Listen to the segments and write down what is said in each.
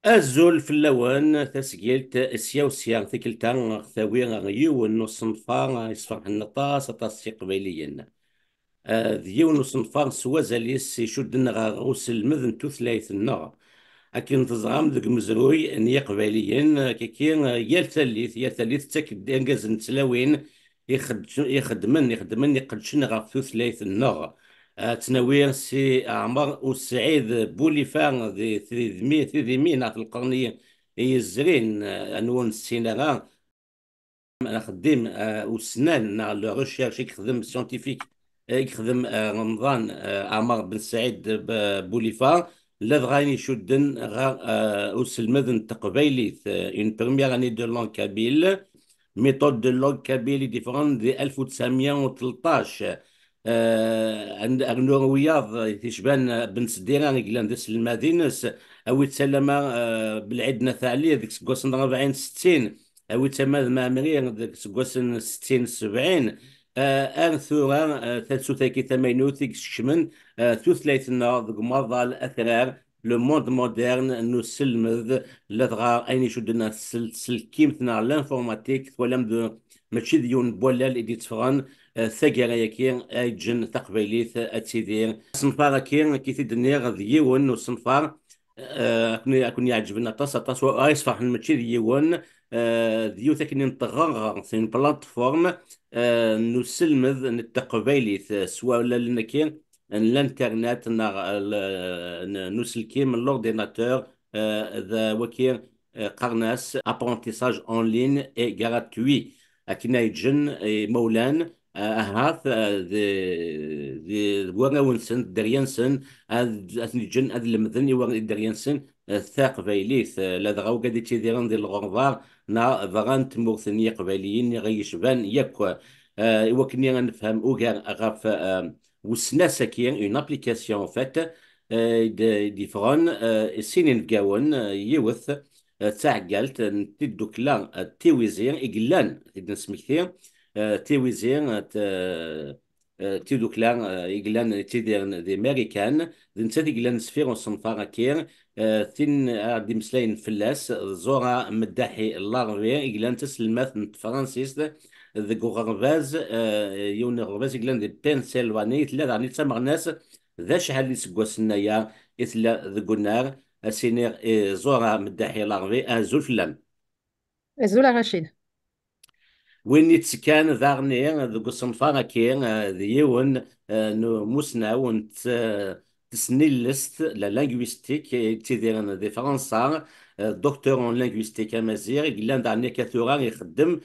الزول في اللوان تسجيلت السياوسيا تيكلتا ثاوي يون نصنفا يصفر النطاس طاس قبيليا ديون نصنفا سوازاليس يشدنا غوس المذن توثلايث النغ أكن تزغام ذك مزروي ان قبيليا كيكين يال ثالث تاكد انجاز نتلاوين يخدمن يقدشن غف ثلاث النغ تناوي سي عمر وسعيد بوليفان ذي مين في القرنية يزرين انون السينما انا خديم وسنان لو ريشيرش يخدم سيونتيفيك يخدم رمضان عمر بن سعيد بوليفار لا غاني شدن غا وسلمذن تقبيلي اون بروميير اني دو لون كابيل ميثود دو لون كابيلي ديفرون دي 1913 عند النروياض تشبان بن سديران قلان ديس المدينس او يتسلم بالعدنا ثالي ديك سكوسن 40 60 او يتسمى مع مرير ديك سكوسن 60 70 ان ثورة ثالثو تاكي ثمانينوث شمن ثلاثنا ديك مرضى الاثرار لو موند مودرن نسلمذ لدغا اين شدنا سلكيمتنا لانفورماتيك ولم ماشي ديون بولال اللي تفغان ثقيرة يكين ايجن تقبيليث اتسيدير صنفار كين كي تدنيغ ذيون وصنفار كوني يعجبنا طاس وايصفح ماشي ديون ذيو تكني نطغى سين بلاتفورم نسلمذ نتقبيليث سواء لنا كين الانترنت نسلكي من لورديناتور ذا وكين قرناس ابرونتيساج اون لين اي غراتوي اكنا يجن مولان هاث ذي ونسن دريانسن اثني جن اذ المذني دريانسن ثاق فيليث لا دغاو قد تيديران ديال الغرضار نا فغانت مورثني قباليين غيشبان يكوا وكني غنفهم اوغار غاف وسناسا كاين اون ابليكاسيون فات ديفرون سينين كاون يوث تعقلت تدوك لا تيويزير إقلان نسمكتير تيويزير تيدوك لا إقلان تيدير دي ماريكان نتا إقلان سفير وصنفارا كير تين دي مسلاين فلاس زورا مداحي اللارفي إقلان تسلمات من فرانسيس ذي غرباز يون غرباز إقلان دي بنسلفاني تلا دعني تسمع ناس ذا شحال اللي سكواسنا إثلا ذي قنار السينير زورا مداحي لارفي زول فلان زولا رشيد. وين يتسكان ذاغني ذوك الصنفارة كين ديون موسنا ونت تسني لست لا لانغويستيك تيديرن دي فرنسا دكتور اون لانغويستيك امازيغ قلان دعني كثورا يخدم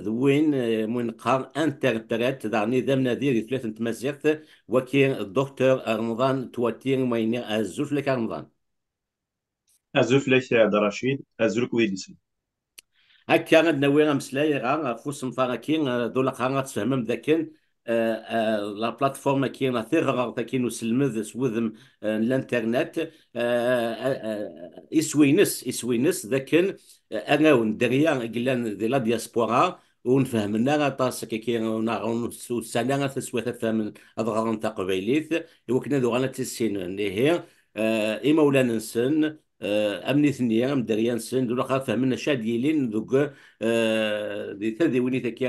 ذوين من قار انتربريت دعني ذا منادير ثلاثة تمازيغت وكين الدكتور رمضان تواتير ماينير الزوف لك رمضان أزوف لك رشيد أزرك ويدسن. هكا غادنا وين مسلاي فوس مفاركين دولا قاعد تفهمم ذاكن لا بلاتفورم كاين ثيغ كاين وسلمذ سوذم الانترنت يسوينس ذاكن انا وندريا قلان دي لا دياسبورا ونفهمنا طاس كاين وسانا تسوى تفهم اضغار نتاع قبيليث وكنا ذو غانا تسين اللي هي اي مولانا نسن امني ثنيا مدريان سن دولا خا فهمنا شاديلين دوك دي ثدي ويني تكي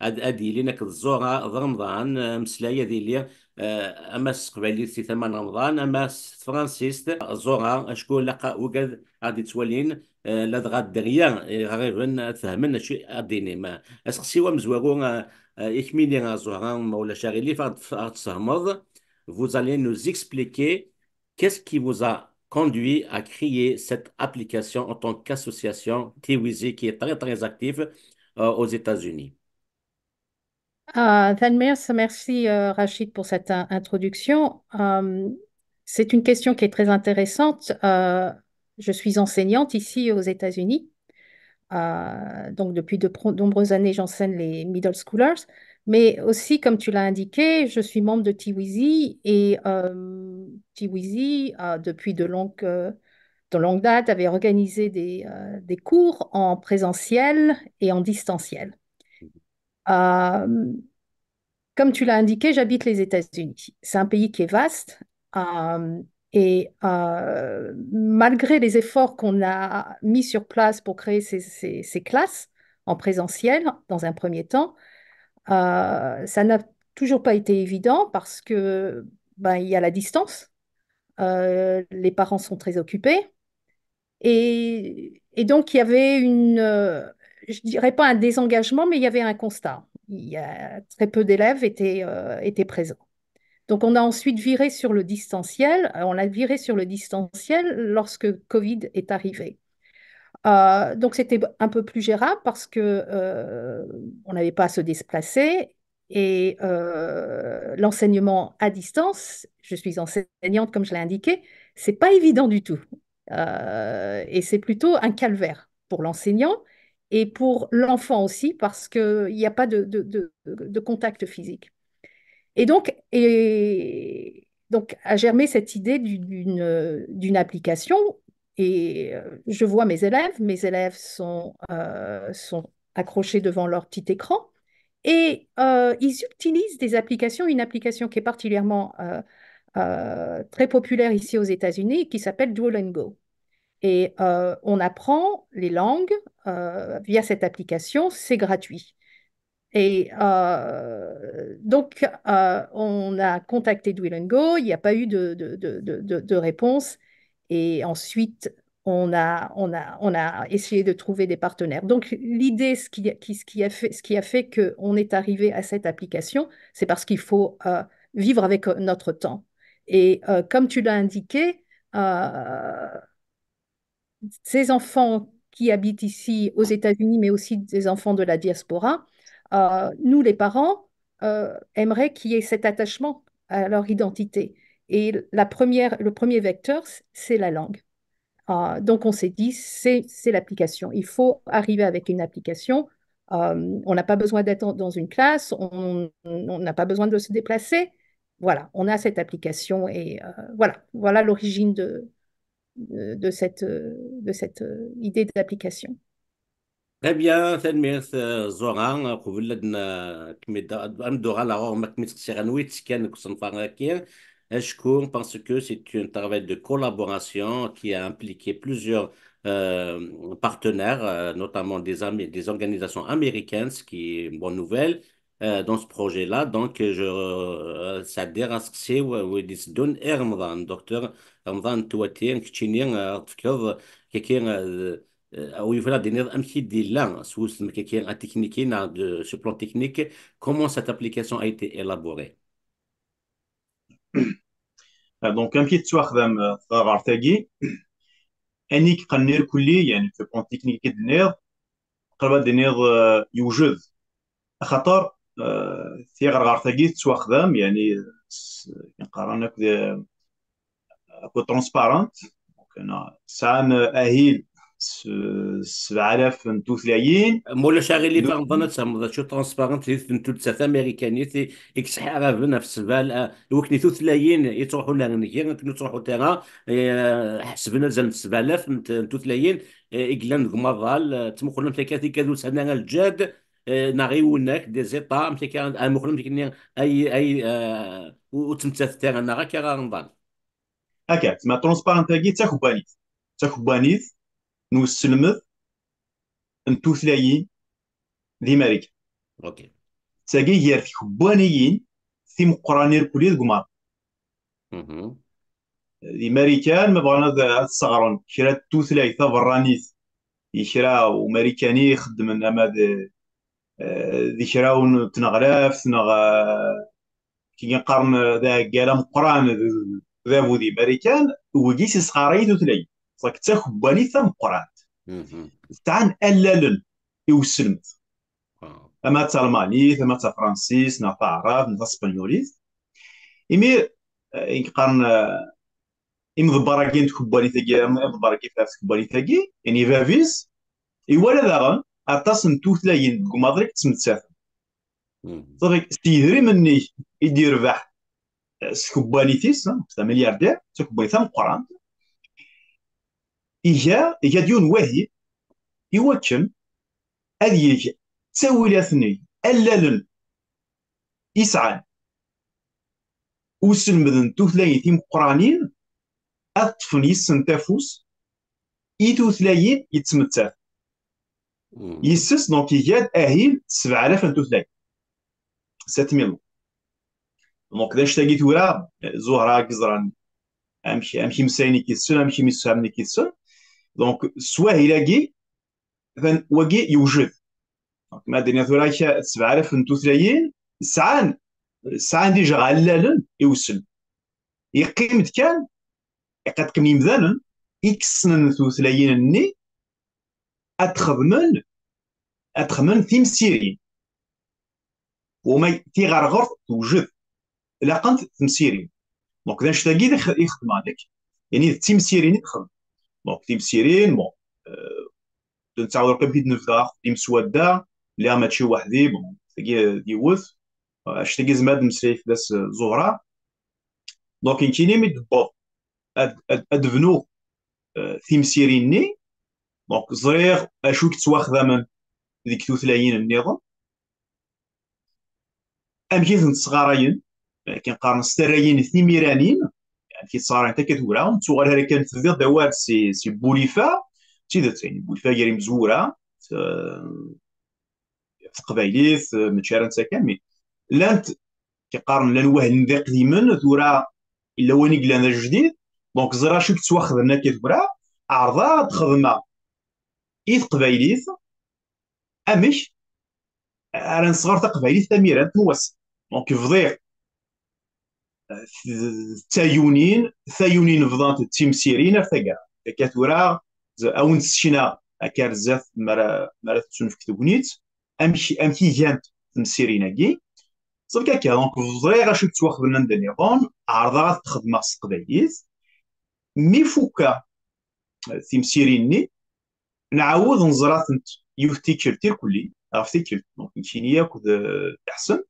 ادي لينا كالزورا رمضان مسلايه ديالي اما قبالي سي ثمان رمضان اما فرانسيس زورا اشكون لقى وقد غادي تولين لا غاد دريا غير فهمنا شي اديني ما اسقسي ومزوغو يكميني زورا مولا شاغلي فغتفهمض. Vous allez nous expliquer qu'est-ce qui vous a conduit à créer cette application en tant qu'association Tiwizi qui est très très active aux États-Unis. Merci Rachid pour cette introduction. C'est une question qui est très intéressante. Je suis enseignante ici aux États-Unis. Donc depuis de nombreuses années, j'enseigne les middle schoolers. Mais aussi, comme tu l'as indiqué, je suis membre de Tiwizi et Tiwizi, depuis de longue date, avait organisé des cours en présentiel et en distanciel. Euh, Comme tu l'as indiqué, j'habite les États-Unis. C'est un pays qui est vaste. Et malgré les efforts qu'on a mis sur place pour créer ces classes en présentiel dans un premier temps, ça n'a toujours pas été évident parce que ben, il y a la distance, les parents sont très occupés et donc il y avait je dirais pas un désengagement, mais il y avait un constat. Il y a très peu d'élèves étaient présents. Donc, on a ensuite viré sur le distanciel. On a viré sur le distanciel lorsque Covid est arrivé. Donc, c'était un peu plus gérable parce que on n'avait pas à se déplacer et l'enseignement à distance, je suis enseignante comme je l'ai indiqué, c'est pas évident du tout. Et c'est plutôt un calvaire pour l'enseignant et pour l'enfant aussi parce qu'il n'y a pas de contact physique. Et donc, a germé cette idée d'une application. Et je vois mes élèves sont accrochés devant leur petit écran et ils utilisent des applications, une application qui est particulièrement très populaire ici aux États-Unis qui s'appelle Duolingo. Et on apprend les langues via cette application, c'est gratuit. Et donc, on a contacté Duolingo, il n'y a pas eu de réponse. Et ensuite, on a essayé de trouver des partenaires. Donc, l'idée, ce qui a fait qu'on est arrivé à cette application, c'est parce qu'il faut vivre avec notre temps. Et comme tu l'as indiqué, euh, ces enfants qui habitent ici aux États-Unis, mais aussi des enfants de la diaspora, nous, les parents, aimeraient qu'il y ait cet attachement à leur identité. Et le premier vecteur, c'est la langue. Donc, on s'est dit, c'est l'application. Il faut arriver avec une application. On n'a pas besoin d'être dans une classe, on n'a pas besoin de se déplacer. Voilà, on a cette application et voilà l'origine de cette idée d'application. Très bien, تنمية زوران قبلنا كمية أمدورا لا غور ما كمية سيرانويت كان كسنفار كين أشكون parce que c'est un travail de collaboration qui a impliqué plusieurs partenaires, notamment des organisations américaines, ce qui est une bonne nouvelle dans ce projet-là. Donc, s'adhère à ce que c'est وديس دون رمضان دكتور رمضان تواتين كتشينين تفكر كيكين où il faut donner un petit là sur ce qui est un technique, de ce plan technique, comment cette application a été élaborée. دونك كان كيتواخدم غار تاكي انيك قنير كلي يعني في بون تكنيك دنير قرب دنير يوجد خطر في غار تاكي تواخدم يعني قرانا كو ترونسبارنت دونك انا سام اهيل 7000 نتوثلايين مولا شاغلي فان ظنت سام شو ترانسبارنت تنتو تسات امريكاني اكس حرا نفس البال وكني ثلاثين يتروحوا لنا كنو تروحوا تيرا حسبنا زال 7000 نتو ثلاثين اقلان غمضال تمخلم تكاتي كادو سنه الجاد ناغي وناك دي زيطا متكا مخلم تكني اي وتمتث تيرا ناغا كي غنضان هكا تما ترونسبارنت تاكي تاكوبانيت نوسلمد نتوثلايين دي ماريكا اوكي تاكي هي كوبانيين في مقرانير كلي دكمار مهم. دي ماريكان ما بغانا الصغرون كرا توثلاي برانيت يكرا وماريكاني يخدم اما ذي كرا تنغلاف تنغ كي نقارن ذا كالا مقران ذا بودي ماريكان وكيس صغاري توثلاي صاك تاخباني ثم مقران مهم. تعن ألالن يوسلمت آه. اما تا المانيت اما تا فرانسيس نا تا عرب نا تا اسبانيوليت إمي يقارن مضبره كاين تكباني تاكي مضبره كيف تكباني تاكي يعني فافيس ولا داغا اطاس نتوثلاين كماضريك تسمتسافن مهم. صافي ستيدري مني يدير ربح سكبانيتيس تا ملياردير تكباني تا مقران إجا ديون واهي يواتشم هذه يجي تساويلاتني ألالن يسعى وسلمدن توثلاين تيم قرانين أطفن يسن تافوس إيتو ثلاين يتسمتات يسس دونك يجاد أهيل 7000 أنتو ثلاين 7000 دونك داش تاقي تورا زهرة قزران أمشي مسايني كيسون أمشي مسامني كيسون دونك سوا هيلاقي وقي يوجد ما دنيا ثورا 7000 أنتو ثلاين ساعان ديجا غلالن يوسن يقيم كان قد كم يمذانا إكسن ثلاثين ني أتخمن تيمسيرين وما تيغرغر توجد لاقنت تمسيرين دونك داش تاقي يخدم عليك يعني تيمسيرين يدخل دونك تيمسيرين بون نتعاود رقم في نفدا تيم سوادا لا ماشي وحدي بون تاقي ديوث اش تاقي زماد مسريف داس زهره دونك كاينين ميد بوب ادفنو تيمسيرين ني دونك زريغ اشو كتواخذ ديك توثلاين النظام امكيت نتصغاراين كنقارن ستراين ثيميرانين يعني كيتصارين حتى كتورا تسوغال هذا كانت تدير دوار سي بوليفا تيدات يعني بوليفا كاري مزوره في قبايليت متشارن ساكن لانت كيقارن لان واحد ندير قديما ثورا الا واني قلنا جديد دونك زرا شو كتواخذ لنا كتورا عرضات خدمه إذ قبايليت امش انا صغار تقبايلي ثميرة نوس دونك فضيع ثايونين فضانت التيمسيرين ارتقا كاتورا او نسشنا اكار زاف مرا تسون في كتبونيت امشي جانت تمسيرين كي صافي كاكا دونك فضيع غاشو تواخذ لنا النظام عرضات تخدم قبايليت مي فوكا تيمسيريني نعاود نزرات يفتيكر تير كلي افتيكر دونك نمشي ياخذ احسن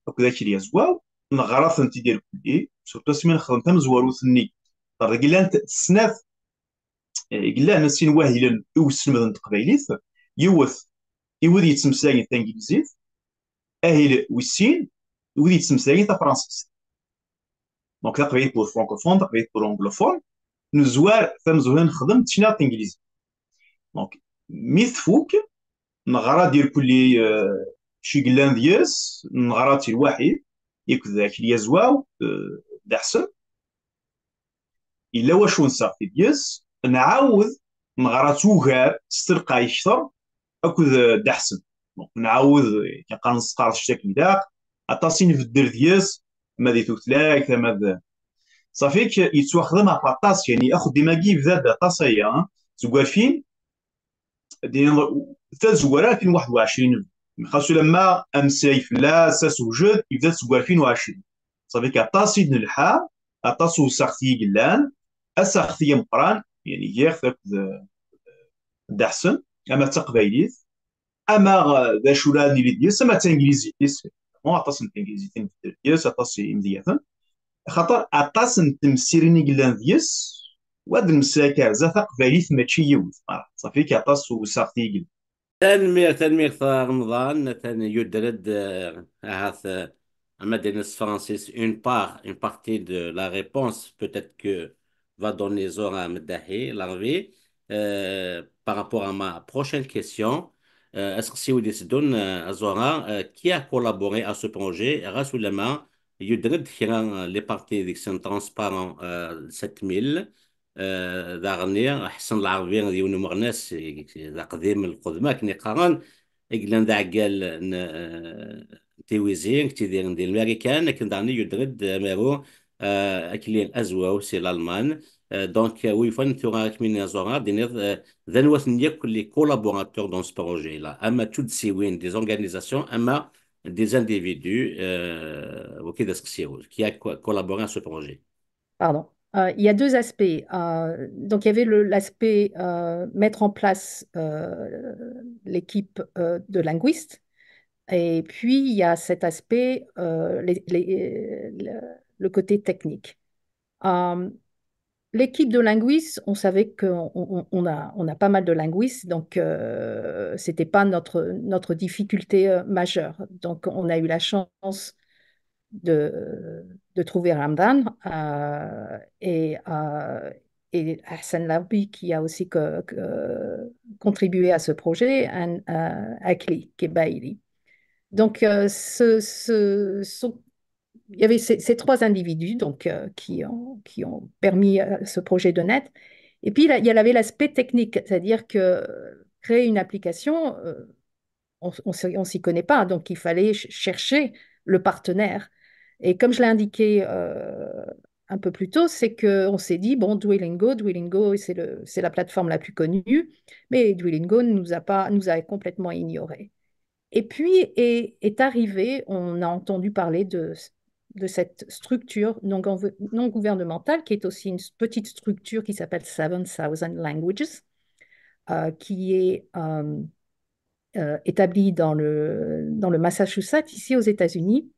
هكذا داكشي زواو نغرف انت ديال كلي سورتو سمين خدمت مزوارو ثني طرد قلا انت السناف قلا انا سين واهلا يوسن مدن تقبايليت يوث يودي يتسمساين تانجليزيت اهل ويسين يودي يتسمساين تا فرانسيس دونك تقبايليت بور فرانكوفون تقبايليت بور انجلوفون نزوار ثمزوهن نخدم تشنا تانجليزي دونك ميث فوك نغرا ديال كلي شي قلان دياس نغراتي الواحد ياك ذاك اللي زواو دحسن الا واش نصافي دياس نعاود نغراتو غير سترقا يشطر اكو دحسن نعاود كنقارن نسقار الشكل داك اطاسين في الدر دياس ما ديتو تلاك ما صافيك يتواخذ مع باطاس يعني اخذ ديماكي بزاد طاسيه زوار فين ديال تزوار 2021 خاصو لما امسي لا سوجد يبدا تسوى 2020 صافي كطاسي نلحى اطاسو ساختي قلان اساختي مقران يعني غير ذاك دحسن اما تقبايليت اما ذا شولاني اللي ديال سما تانجليزي ديس مو اطاس الانجليزي ديال اطاسي مزيان خاطر اطاس تمسيريني قلان ديس وهاد المساكر زات قبايليت ماشي يوز صافي كطاس وساختي قلان تنمير رمضان يدرد هاث Madeleine Francis une partie de la réponse peut-être que va donner Zora Medahi, l'envie. Par rapport à ma prochaine question, est-ce que si vous décidez à Zora, qui a collaboré à ce projet, Rasoulema, Yudred, les parties qui sont transparents 7000, داغني احسن العربيه ديال مغناس قديم القدماء كني قران اجلان دا عقال تيويزين كتيدير ديال الامريكان كن داني يدرد مارو اكلين ازواو سي الالمان دونك وي فان توراك من زورا دينير ذنوات نيك لي كولابوراتور دون سو بروجي لا اما تود سيوين دي زورغانيزاسيون اما des individus وكذا سكسيو qui a collaboré à ce projet. Pardon. Il y a deux aspects. Donc, il y avait l'aspect mettre en place l'équipe de linguistes. Et puis, il y a cet aspect, le côté technique. L'équipe de linguistes, on savait qu'on a pas mal de linguistes, donc ce n'était pas notre difficulté majeure. Donc, on a eu la chance de trouver Ramdan et Hassan Larbi qui a aussi contribué à ce projet, Akli Kebaili. Donc, il y avait ces trois individus donc, qui ont permis ce projet de net. Et puis, il y avait l'aspect technique, c'est-à-dire que créer une application, on s'y connaît pas, donc il fallait chercher le partenaire. Et comme je l'ai indiqué un peu plus tôt, c'est qu'on s'est dit, bon, Duolingo, c'est la plateforme la plus connue, mais Duolingo nous a complètement ignorés. Et puis est arrivé, on a entendu parler de cette structure non gouvernementale, qui est aussi une petite structure qui s'appelle 7000 Languages, qui est établie dans le Massachusetts, ici aux États-Unis,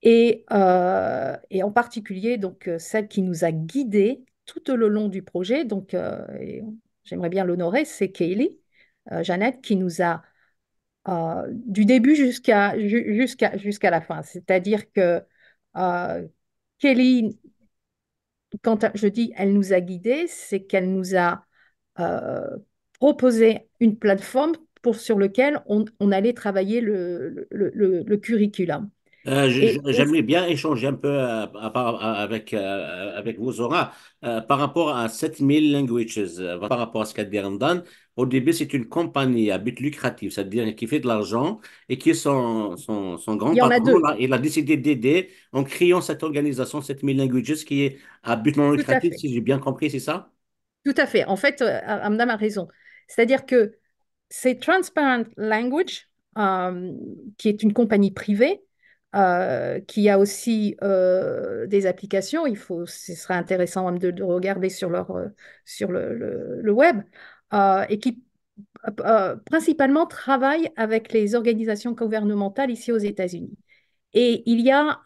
et en particulier donc, celle qui nous a guidés tout le long du projet. Donc, j'aimerais bien l'honorer, c'est Kaylee, Jeannette, qui nous a du début jusqu'à la fin. C'est-à-dire que euh, Kelly, quand je dis elle nous a guidés, c'est qu'elle nous a euh, proposé une plateforme sur laquelle on allait travailler le curriculum. Et J'aimerais bien échanger un peu avec vous, Zora, par rapport à 7000 languages, par rapport à ce qu'a dit Ramdan. Au début, c'est une compagnie à but lucratif, c'est-à-dire qui fait de l'argent et qui est son grand il y en a patron. deux, Là, il a décidé d'aider en créant cette organisation 7000 languages qui est à but non tout à lucratif, fait. si j'ai bien compris, c'est ça? Tout à fait. En fait, Amdam a raison. C'est-à-dire que c'est Transparent Language, euh, qui est une compagnie privée, qui a aussi des applications. Ce serait intéressant même de regarder sur le web, et qui principalement travaille avec les organisations gouvernementales ici aux États-Unis. Et il y a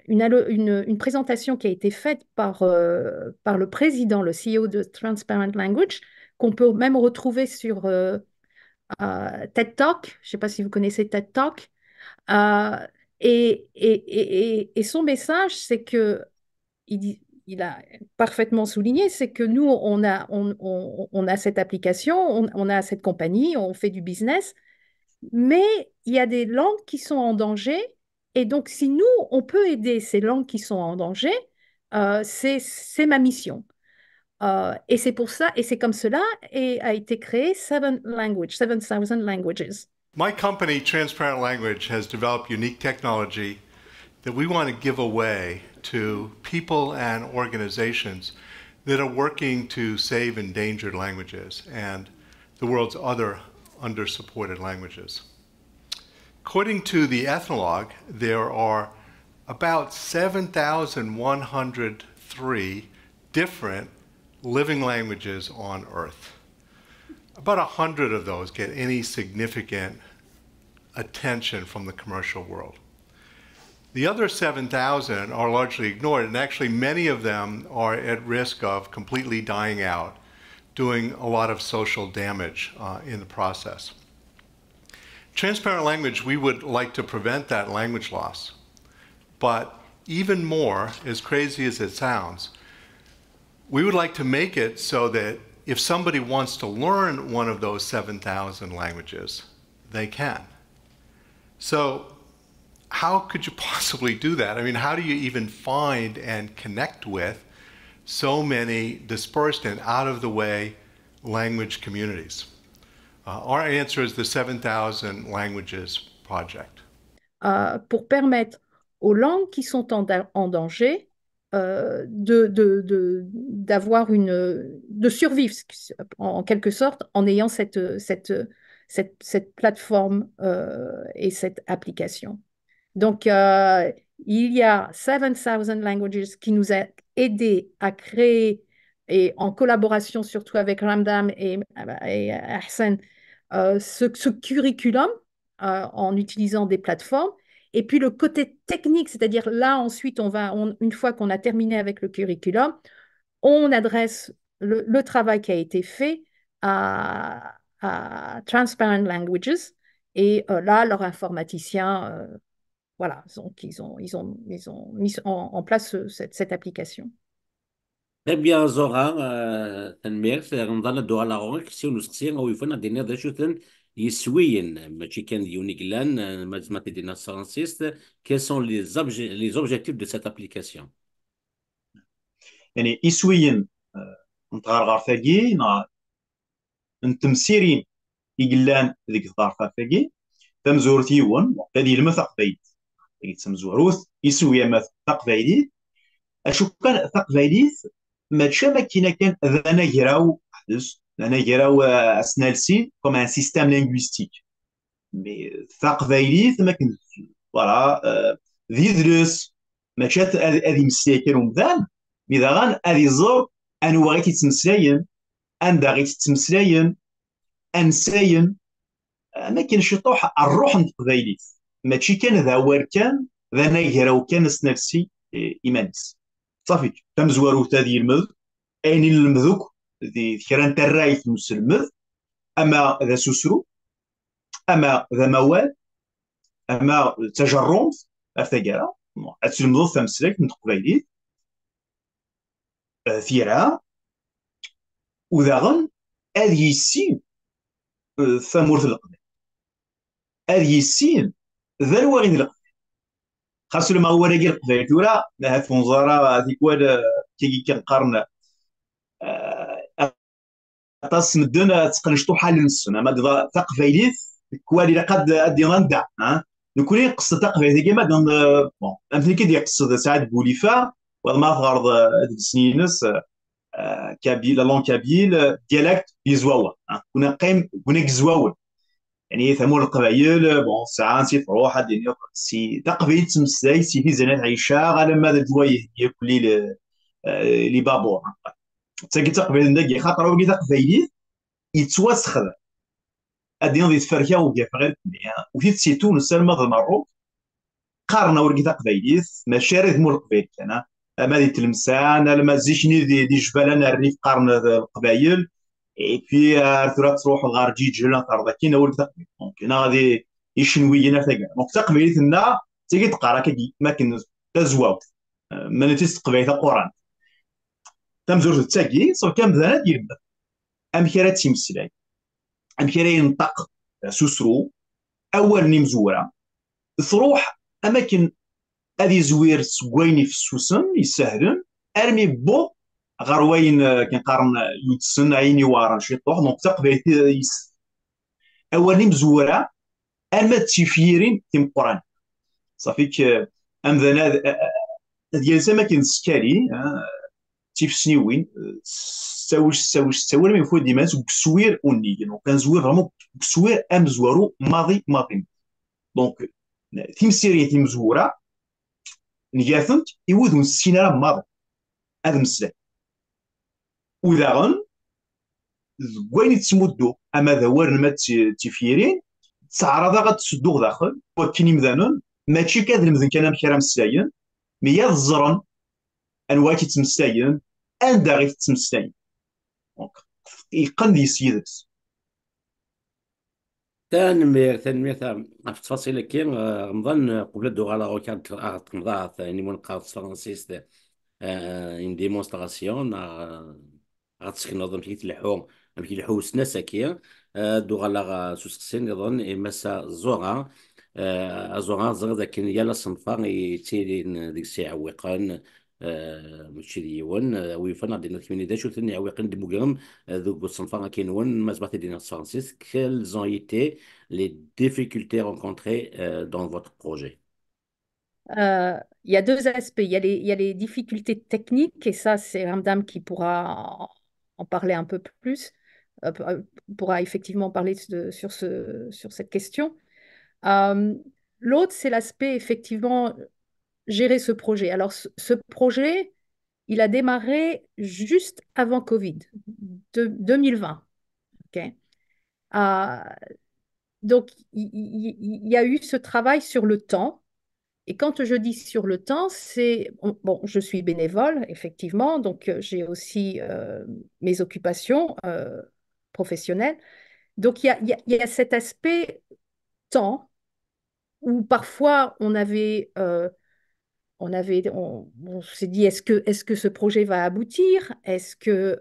une présentation qui a été faite par le président, le CEO de Transparent Language, qu'on peut même retrouver sur TED Talk. Je ne sais pas si vous connaissez TED Talk. Euh, et son message, c'est que il a parfaitement souligné, c'est que nous, on a cette application, on a cette compagnie, on fait du business, mais il y a des langues qui sont en danger. Et donc, si nous, on peut aider ces langues qui sont en danger, c'est ma mission. Et c'est pour ça, et c'est comme cela, et a été créé 7000 Languages. My company, Transparent Language, has developed unique technology that we want to give away to people and organizations that are working to save endangered languages and the world's other under-supported languages. According to the Ethnologue, there are about 7,103 different living languages on Earth. About 100 of those get any significant attention from the commercial world. The other 7,000 are largely ignored, and actually many of them are at risk of completely dying out, doing a lot of social damage in the process. Transparent Language, we would like to prevent that language loss. But even more, as crazy as it sounds, we would like to make it so that if somebody wants to learn one of those 7,000 languages, they can. So how could you possibly do that? I mean, how do you even find and connect with so many dispersed and out-of-the-way language communities? Our answer is the 7,000 Languages Project. Pour permettre aux langues qui sont en danger de survivre, en quelque sorte, en ayant cette plateforme et cette application. Donc, il y a 7000 Languages qui nous a aidés à créer, et en collaboration surtout avec Ramdam et Hassan, ce curriculum en utilisant des plateformes. Et puis le côté technique, c'est-à-dire là ensuite, une fois qu'on a terminé avec le curriculum, on adresse le travail qui a été fait à Transparent Languages. Et là, leur informaticien voilà, donc ils ont mis en place cette application. Très bien, Zora, تنميرت نظن الدور على غورك كسيو نسقسي أو يفن دينا ذا شوتن يسويين ماشي كان ديوني كلان ما تدينا سانسيست quels sont les objectifs de cette application. يعني إسويين نتغرغر ثاقي نتمسيرين يقلان ذيك الظرفة ثاقي تمزورتيون هذه المثق بيت تمزوروث يسوي مثق تقبايليت اشوف كان تقبايليت ما تشا كان ذانا جراو حدث ذانا جراو اسنالسي كوم ان سيستيم لينغويستيك مي تقبايليت ما كنت فوالا ذي دروس ما تشات هذه مساكن ومذان اذا غان هذه زور انو غيتي تمسلاين ان دا غيتي تمسلاين انساين ما كاينش طوح الروح نتقبايليت ماشي كان ذا واركان ذا نيجراو كان سنفسي إيمانس صافي تمزوارو تادي المذ أين المذوك ذي كران ترايت المسلمذ أما ذا سوسرو أما ذا موال أما تجرم أفتقرا أتسلمذو ثمسلك نتقبايليت ثيرا وذا غن هذه السين ثمورث القدر هذه السين ذا الواغين القدر خاصو لما هو راقي القبائل تورا هاد فونزارا هذيك واد كي كنقارن اطاس مدن تقنشطو حال السنه ما دغا تقبايليت كوالي قد ادي غندا ها نكوني قصه تقبايليت كيما دون بون فهمتني كي قصه سعد بوليفا وما غرض هاد السنينس كابيل لون كابيل ديالكت بيزواوا كنا قيم كنا كزواول يعني ثمور القبائل بون ساعات سي تروح الدنيا سي تقبيل تمساي سي في زنات عيشة على ماذا جوايه ياكل لي بابور تاكي تقبيل نداكي خاطر وكي تقبيلي يتوسخ الدنيا دي تفركا وكيف غير وفي سي تونس الماضي المغرب قارنا ورقي تقبيلي ماشي ثمور القبائل كان ما دي تلمسان ما زيشني دي جبال انا الريف قارن القبائل اي بي ثلاث تروح الغار جيجل ترضى كاين ولد تقبيل دونك هنا غادي يشنوينا ثقا دونك تقبيل ثنا تيجي تقرا كي ما كن تزواو ما نتيس تقبيل القران تمزور تاكي سو كان بذات ديال ام كرات تيمسلاي ام كرا ينطق سوسرو اول نمزوره تروح اماكن هذه زوير سكويني في السوسن يسهلن ارمي بو غروين كنقارن يوتسن عيني وارا شي طوح دونك تقبل اولين مزوره اما تيفيرين تيم قران صافيك ام ذا ديال سما كنسكالي تيف سنيوين ساوش من فوق ديما بسوير اوني دونك كنزوير فريمون بسوير ام زوارو ماضي دونك تيم سيري تيم زوره نجاثنت يودون السينارا ماضي هذا مسلا وإذا غن وين تسمدو أما ذا ورن ما تفيرين تعرض غتسدو داخل وكيني مذانون ماشي كاد المذن كان مكرا مسلاين مي الزرن أنواع تمسلاين أندا غير تمسلاين دونك يقن دي سيدكس تنمير في التفاصيل كي رمضان قبل الدور على روكان تقمضا يعني من قارة فرنسيس une démonstration غتسكنوض مشي تلحو مشي يلحو سنا ساكية دوغا لا سوسكسين يظن إمسا زورا زورا زغ ذاك يالا صنفا يتيلين ديك الساعة ويقان ماشي ديون ويفنا دينا كميني دا شوتني عويقين دي موغرم ذوك الصنفا كينون ما زبطي دينا فرانسيس quelles ont été les difficultés rencontrées dans votre projet. Il y a deux aspects. Il y a les difficultés techniques, et ça, c'est Ramdam qui pourra en parler un peu plus, pourra effectivement parler sur cette question. L'autre, c'est l'aspect, effectivement, gérer ce projet. Alors, ce projet, il a démarré juste avant Covid, 2020. OK. Donc, il y a eu ce travail sur le temps. Et quand je dis sur le temps, c'est, bon, je suis bénévole, effectivement, donc j'ai aussi mes occupations professionnelles. Donc il y a cet aspect temps où parfois on s'est dit, est-ce que ce projet va aboutir? Est-ce que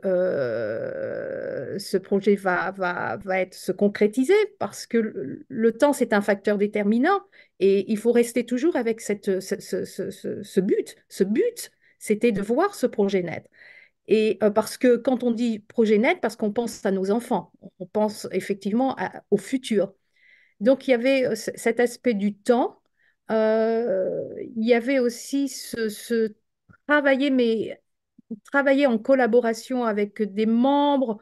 ce projet se concrétiser? Parce que le temps, c'est un facteur déterminant et il faut rester toujours avec ce but. Ce but, c'était de voir ce projet naître. Et parce que quand on dit projet naître, parce qu'on pense à nos enfants, on pense effectivement au futur. Donc, il y avait cet aspect du temps. Il y avait aussi travailler, mais travailler en collaboration avec des membres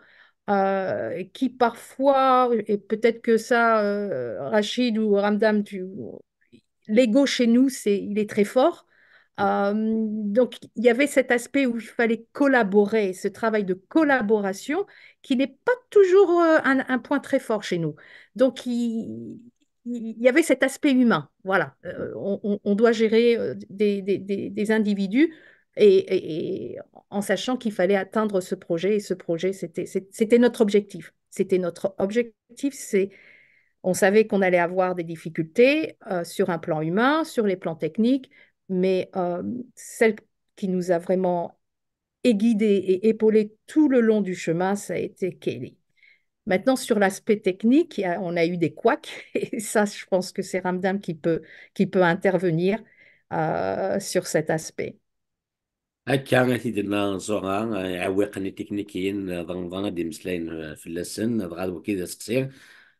qui parfois, et peut-être que ça, Rachid ou Ramdam, l'ego chez nous, il est très fort. Donc, il y avait cet aspect où il fallait collaborer, ce travail de collaboration qui n'est pas toujours un point très fort chez nous. Donc, il y avait cet aspect humain. Voilà. On doit gérer des individus et en sachant qu'il fallait atteindre ce projet. Et ce projet, c'était notre objectif. C'était notre objectif, on savait qu'on allait avoir des difficultés sur un plan humain, sur les plans techniques, mais celle qui nous a vraiment guidés et épaulés tout le long du chemin, ça a été Kelly. Maintenant, sur l'aspect technique, on a eu des couacs, et ça, je pense que c'est Ramdam qui peut intervenir sur cet aspect. هكا تيدنا زوغا عويقني تكنيكيين ضن دي مسلاين في اللسن بغا وكيدا سقسير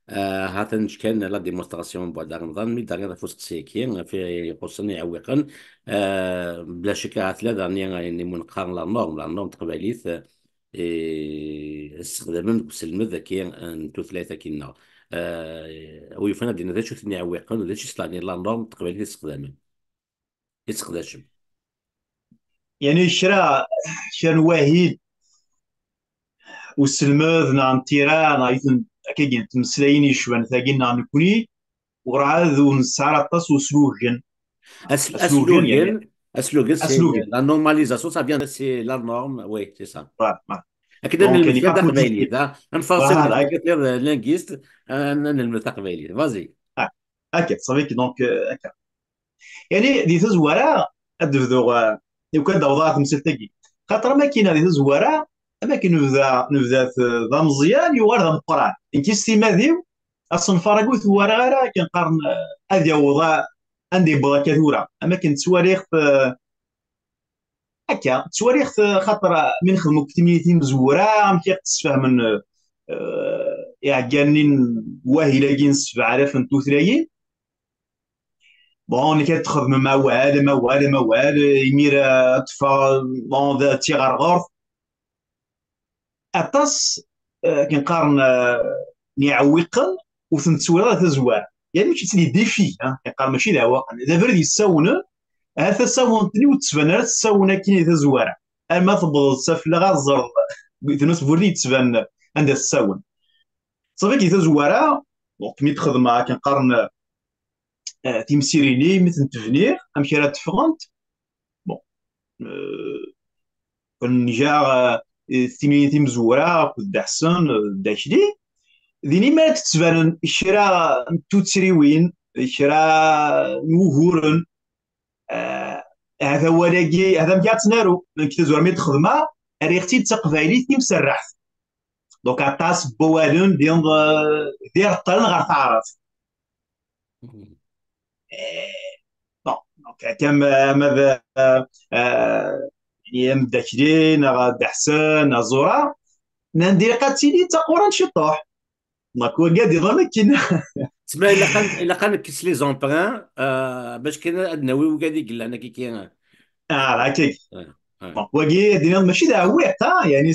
هاتن كان لا ديمونستراسيون بعد نظن مي داغي فوس سيكين في يقصني عويقن بلا شك هاتلا داني يعني منقارن لا نورم تقباليث استخدام سلم ذكي انتو ثلاثة كينا ويفنا دينا ذا شو ثني عويقن وذا شو سلاني لا نورم تقباليث استخدام يعني شرا واهيد والسلماذ نعم تيرا نايثن أكيد تمسلايني شوان ثاقين نعم نكوني ورعاذ ونسعر الطاس وسلوغن Aslogan, Aslogan, c'est أسلوغن la normalisation, ça vient, c'est la norme, oui, c'est ça. أكيد أن دونك يعني المثال كافو تقبيلي ذا نفاصل هذا كثير لينغيست أن المثال تقبيلي فازي. أكيد صافيك دونك أكيد يعني دي تزوارا أدفذو لو كان دوضات مسلتقي خاطر ما كاين هذه تزوارا ما كاين نبدا ذا مزيان يوار ذا مقران إن كيستي ماذيو أصلا فرقو ثوارا غير كنقارن هذه وضع عندي بغا كثورة أما كنت تواريخ هكا تواريخ خاطر من خدمو كتميتين مزورة عم كيقتصفه من يعقانين واهلاكين سبع عرف نتو ثلاثين بون اللي كتخدم موال يمير طفا بون ذا تيغار غورف اطاس كنقارن نيعوقن وثنتسويرا تزوار يعني ماشي تسلي ديفي كنقارن ماشي دعوة اذا برد يساون هذا ساونتني وتسبان تساونا كاين تزوار اما تبغض سافلا غازر تنوس بولي تسبان عندها الساون صافي كي تزوارا دونك مي تخدم كنقارن تيمسيريني مثل تفنير امشي راه تفغنت بون كون جا ثمانية مزورة كود حسن داشلي ذيني ما تتبان الشراء توتسريوين الشراء نوهورن هذا هو لاقي هذا مكات نارو كي تزور مي تخدمه ريختي تقبايلي تيمسرح دونك عطاس بوالون دير الطلن غير تعرف بون دونك كم ماذا يعني مداكلين غاد حسن زورا ندير قاتيلي تقورا شطوح دونك هو قاعد يظن كاين تسمى إلا كان كيس لي زومبران باش كاين النووي وقاعد يقول انا كي كاين هكاك آه، بون واقي دينا ماشي دعوي حتى يعني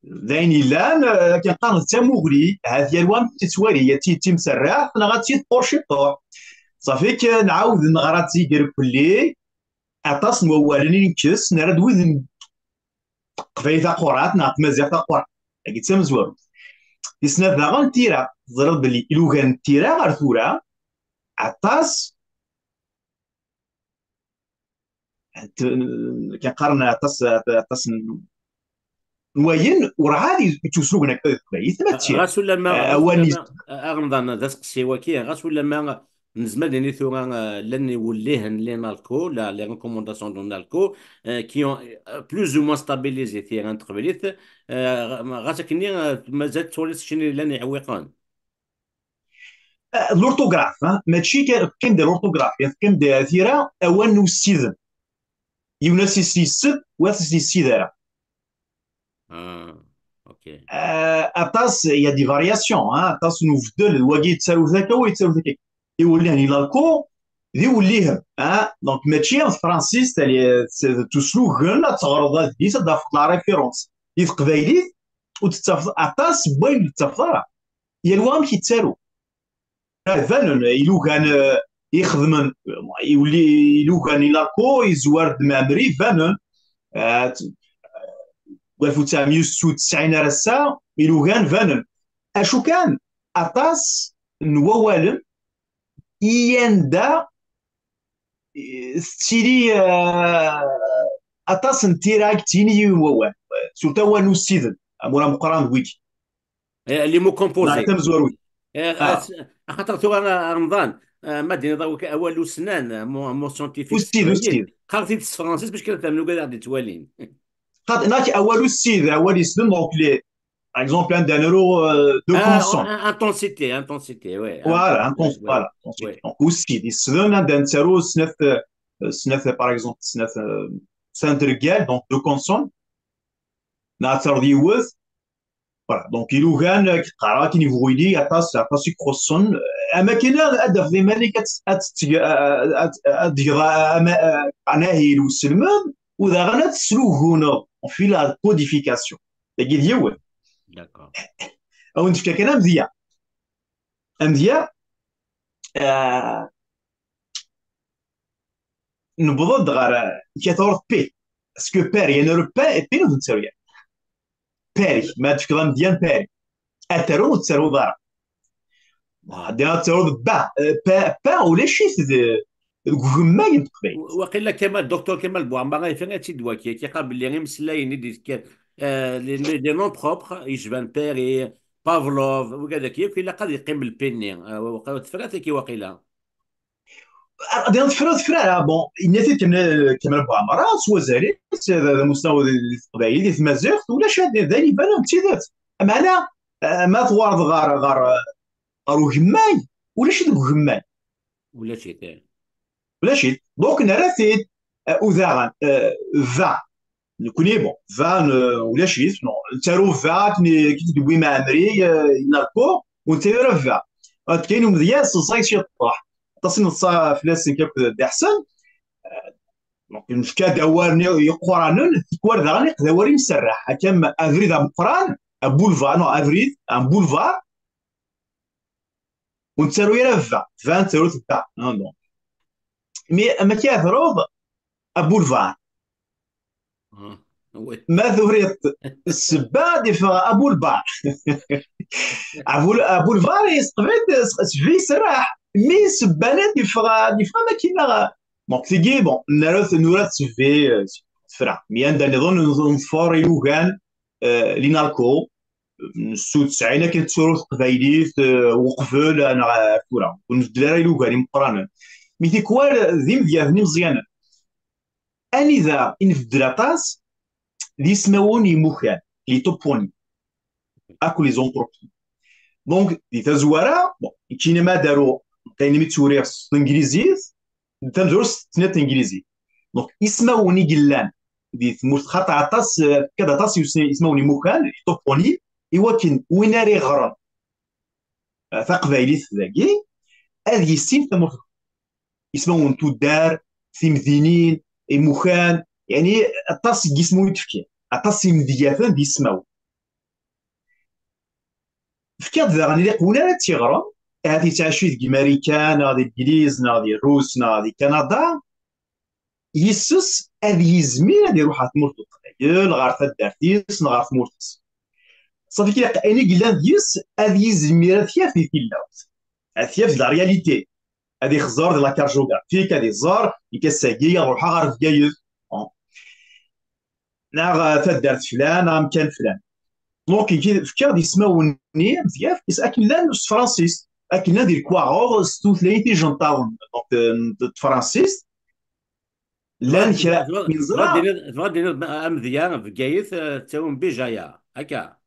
داين لان كنقارن حتى مغري هذه الوان تتوالي هي تيمسرح انا غاتي طور شطوح صافي كنعاود نغرا تيقر كلي عطاس موالين نكس نرد وذن قفايثا قرات نعط مزيغ قرات قلت سام زوارو يسنا ذا غان تيرا ضرب بلي لو كان تيرا غير ثورا عطاس كنقارن عطاس نواين وراه يتوسلو هناك كويس ما تشي غاس ولا ما اواني رمضان ذا سقسي وكي غاس ولا ما نزمل يعني ثورة لن يوليهن لينالكو لا لي ريكومونداسيون دو نالكو كي اون بلوز او موان ستابيليزي ثيران تقبليت غاتكني مازال تولي شنو لن يعوقان. الأورتوغراف ماشي كيم دير الأورتوغراف كيم دير ثيرا أوان نو السيزن يونس يسيسد واس يسيدارا اه اوكي. اطاس يا دي فارياسيون اطاس نوفدل واقي تساوي ذاك ويتساوي ذاك يولي هني لاكو يوليهم دونك ماشي فرانسيس تالي تسلوغن تغرض دي تضاف لا ريفيرونس يف قبايلي وتتفضل اطاس بوين تتفضل يا الوام كيتسالو فعلا إلو كان يخدم يولي إلو كان لاكو يزوار دمامري فعلا 1996 راه إلو كان فعلا اشو كان اطاس نوالم يندا ستيلي اطاس نتيراك تيني ووال سورتا وانو سيدن مولا مقران ويكي اللي مو كومبوزي نعتم زوروي خاطر ثورة رمضان ما دينا ضوك اول سنان مو سونتيفيك والسيد سوالين والسيد قالت فرانسيس باش كنفهموا كاع غادي توالين. قد هناك اول السيد اول يسلم دونك لي par exemple un d'un euro de consomme. Intensité, intensité, ouais. Voilà, Ouais, voilà. ouais. Donc aussi, il se donne d'un euro, par exemple, سنترجال donc de consomme. نعترض يوز voilà donc il كان قرا كي يفويلي اطاس يكروسون اما كاين هدف ديما اللي عناهي والسلمان وذا غنا تسلوهونا في لا كوديفيكاسيون تاكي ديال D'accord. او نتفكر كلام مزيان مزيان نبض غير كيتورط بي اسكو باري انا رو بي نو تساوي باري ما تفكر مزيان باري اترو تساوي ضرب دينا تساوي با ولا شي غما ينتقبي وقيلا كمال دكتور كمال بوعمر فين تيدوا كي قابل لي غير مسلاين دي كان لي نون بروبر يشبان بيري بافلوف وكذا كيف الا قد يقيم بالبيني وقيلا تفرات كي وقيلا دينا تفرا بون الناس كمال بوعمر سوا زاري هذا مستوى القبائل في مازيغ ولا شاد ذالي بان امتداد معنا ما توارد غارو غماي ولا شي غماي ولا شيء ثاني ولا شي دونك نرافيت اوزاغان فا نكوني بون فان ولا شي تارو فا كي تدوي مع عمري ناركو وانت راه فا كاين مزيان صاي شي طاح تصين الصا فلاس كيف دي احسن دونك نفكا دوار يقرانن كوار داغني قداوري مسرح كم افريد مقران بولفار نو افريد ان بولفار ونتسالو يرا فان تسالو تبع دونك مي اما كيعثروا بولفار ما ذوريت السبا دي فا ابو البار ابو البار يستقبل سفي سراح مي سبانات دي فا ما كاينه دونك تيجي بون نورات سفي تفرع مي عندنا نظن نفور يوغان لينالكو السود سعينا كنتسولو قبايليت وقفل انا كورا ونفدل يوغان مقرانا مي تيكوار ذي مزيان مزيانا اني ذا نفدل اطاس دي سماون يموخان لي توبوني اكو لي زونتروبي دونك دي تزوارا بون كاين ما داروا كاين ميتورير الانجليزي تنزور سنت انجليزي دونك يسماوني قلان دي ثمورت خاطر عطاس كذا عطاس يسماوني موخان لي توبوني ايوا وين راه غرام فقبايلي ذاكي هذه السيم ثمورت يسمون تودار ثمذينين موخان يعني عطاس جسمو يتفكير عطاس مدياثان ديسماو فكاد ذا غني قونا تيغرا هذه تعشي ديك امريكان هذه الانجليز هذه الروس هذه كندا يسس هذه يزمير هذه يروح تمرت القبائل غار تدارتيس غار تمرتس صافي كي اني قلنا ديس هذه يزمير ثيا في كيلاوت ثيا في لا رياليتي هذه خزار ديال لا كارجوغرافيك هذه زار يكساكي روح غار في كايز نا تدارت فلان مكان فلان دونك فكر يسماوني مزيان كيساكن لان فرانسيس اكلنا ديال كواغور ستوثلايتي جنطاون دونك فرانسيس لان كرا من زرا تغادي امذيا في كايث تاون بجايه هكا.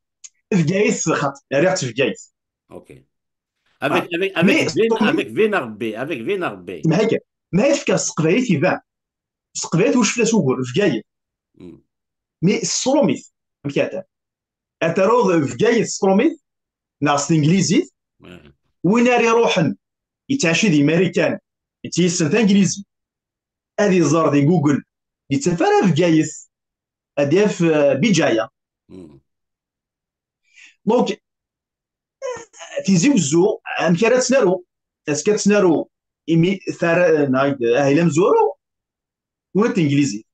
في كايس خاطر ريحت في كايس. اوكي. افيك افيك مي افيك فين ربي. ما هيك ما هي فكره السقبايت يبان السقبايت واش فلاس وقول في كايس مي السروميت مكاتا اتروض في كايس السروميت ناس الانجليزي وين راه يروحن يتعشي دي امريكان يتيسن انجليزي هذه زار دي جوجل يتفرى في كايس هذه في بجايه دونك تيزي وزو ام كانت سنارو اسكات سنارو ايمي ثار نايد اهلا مزورو ونت انجليزي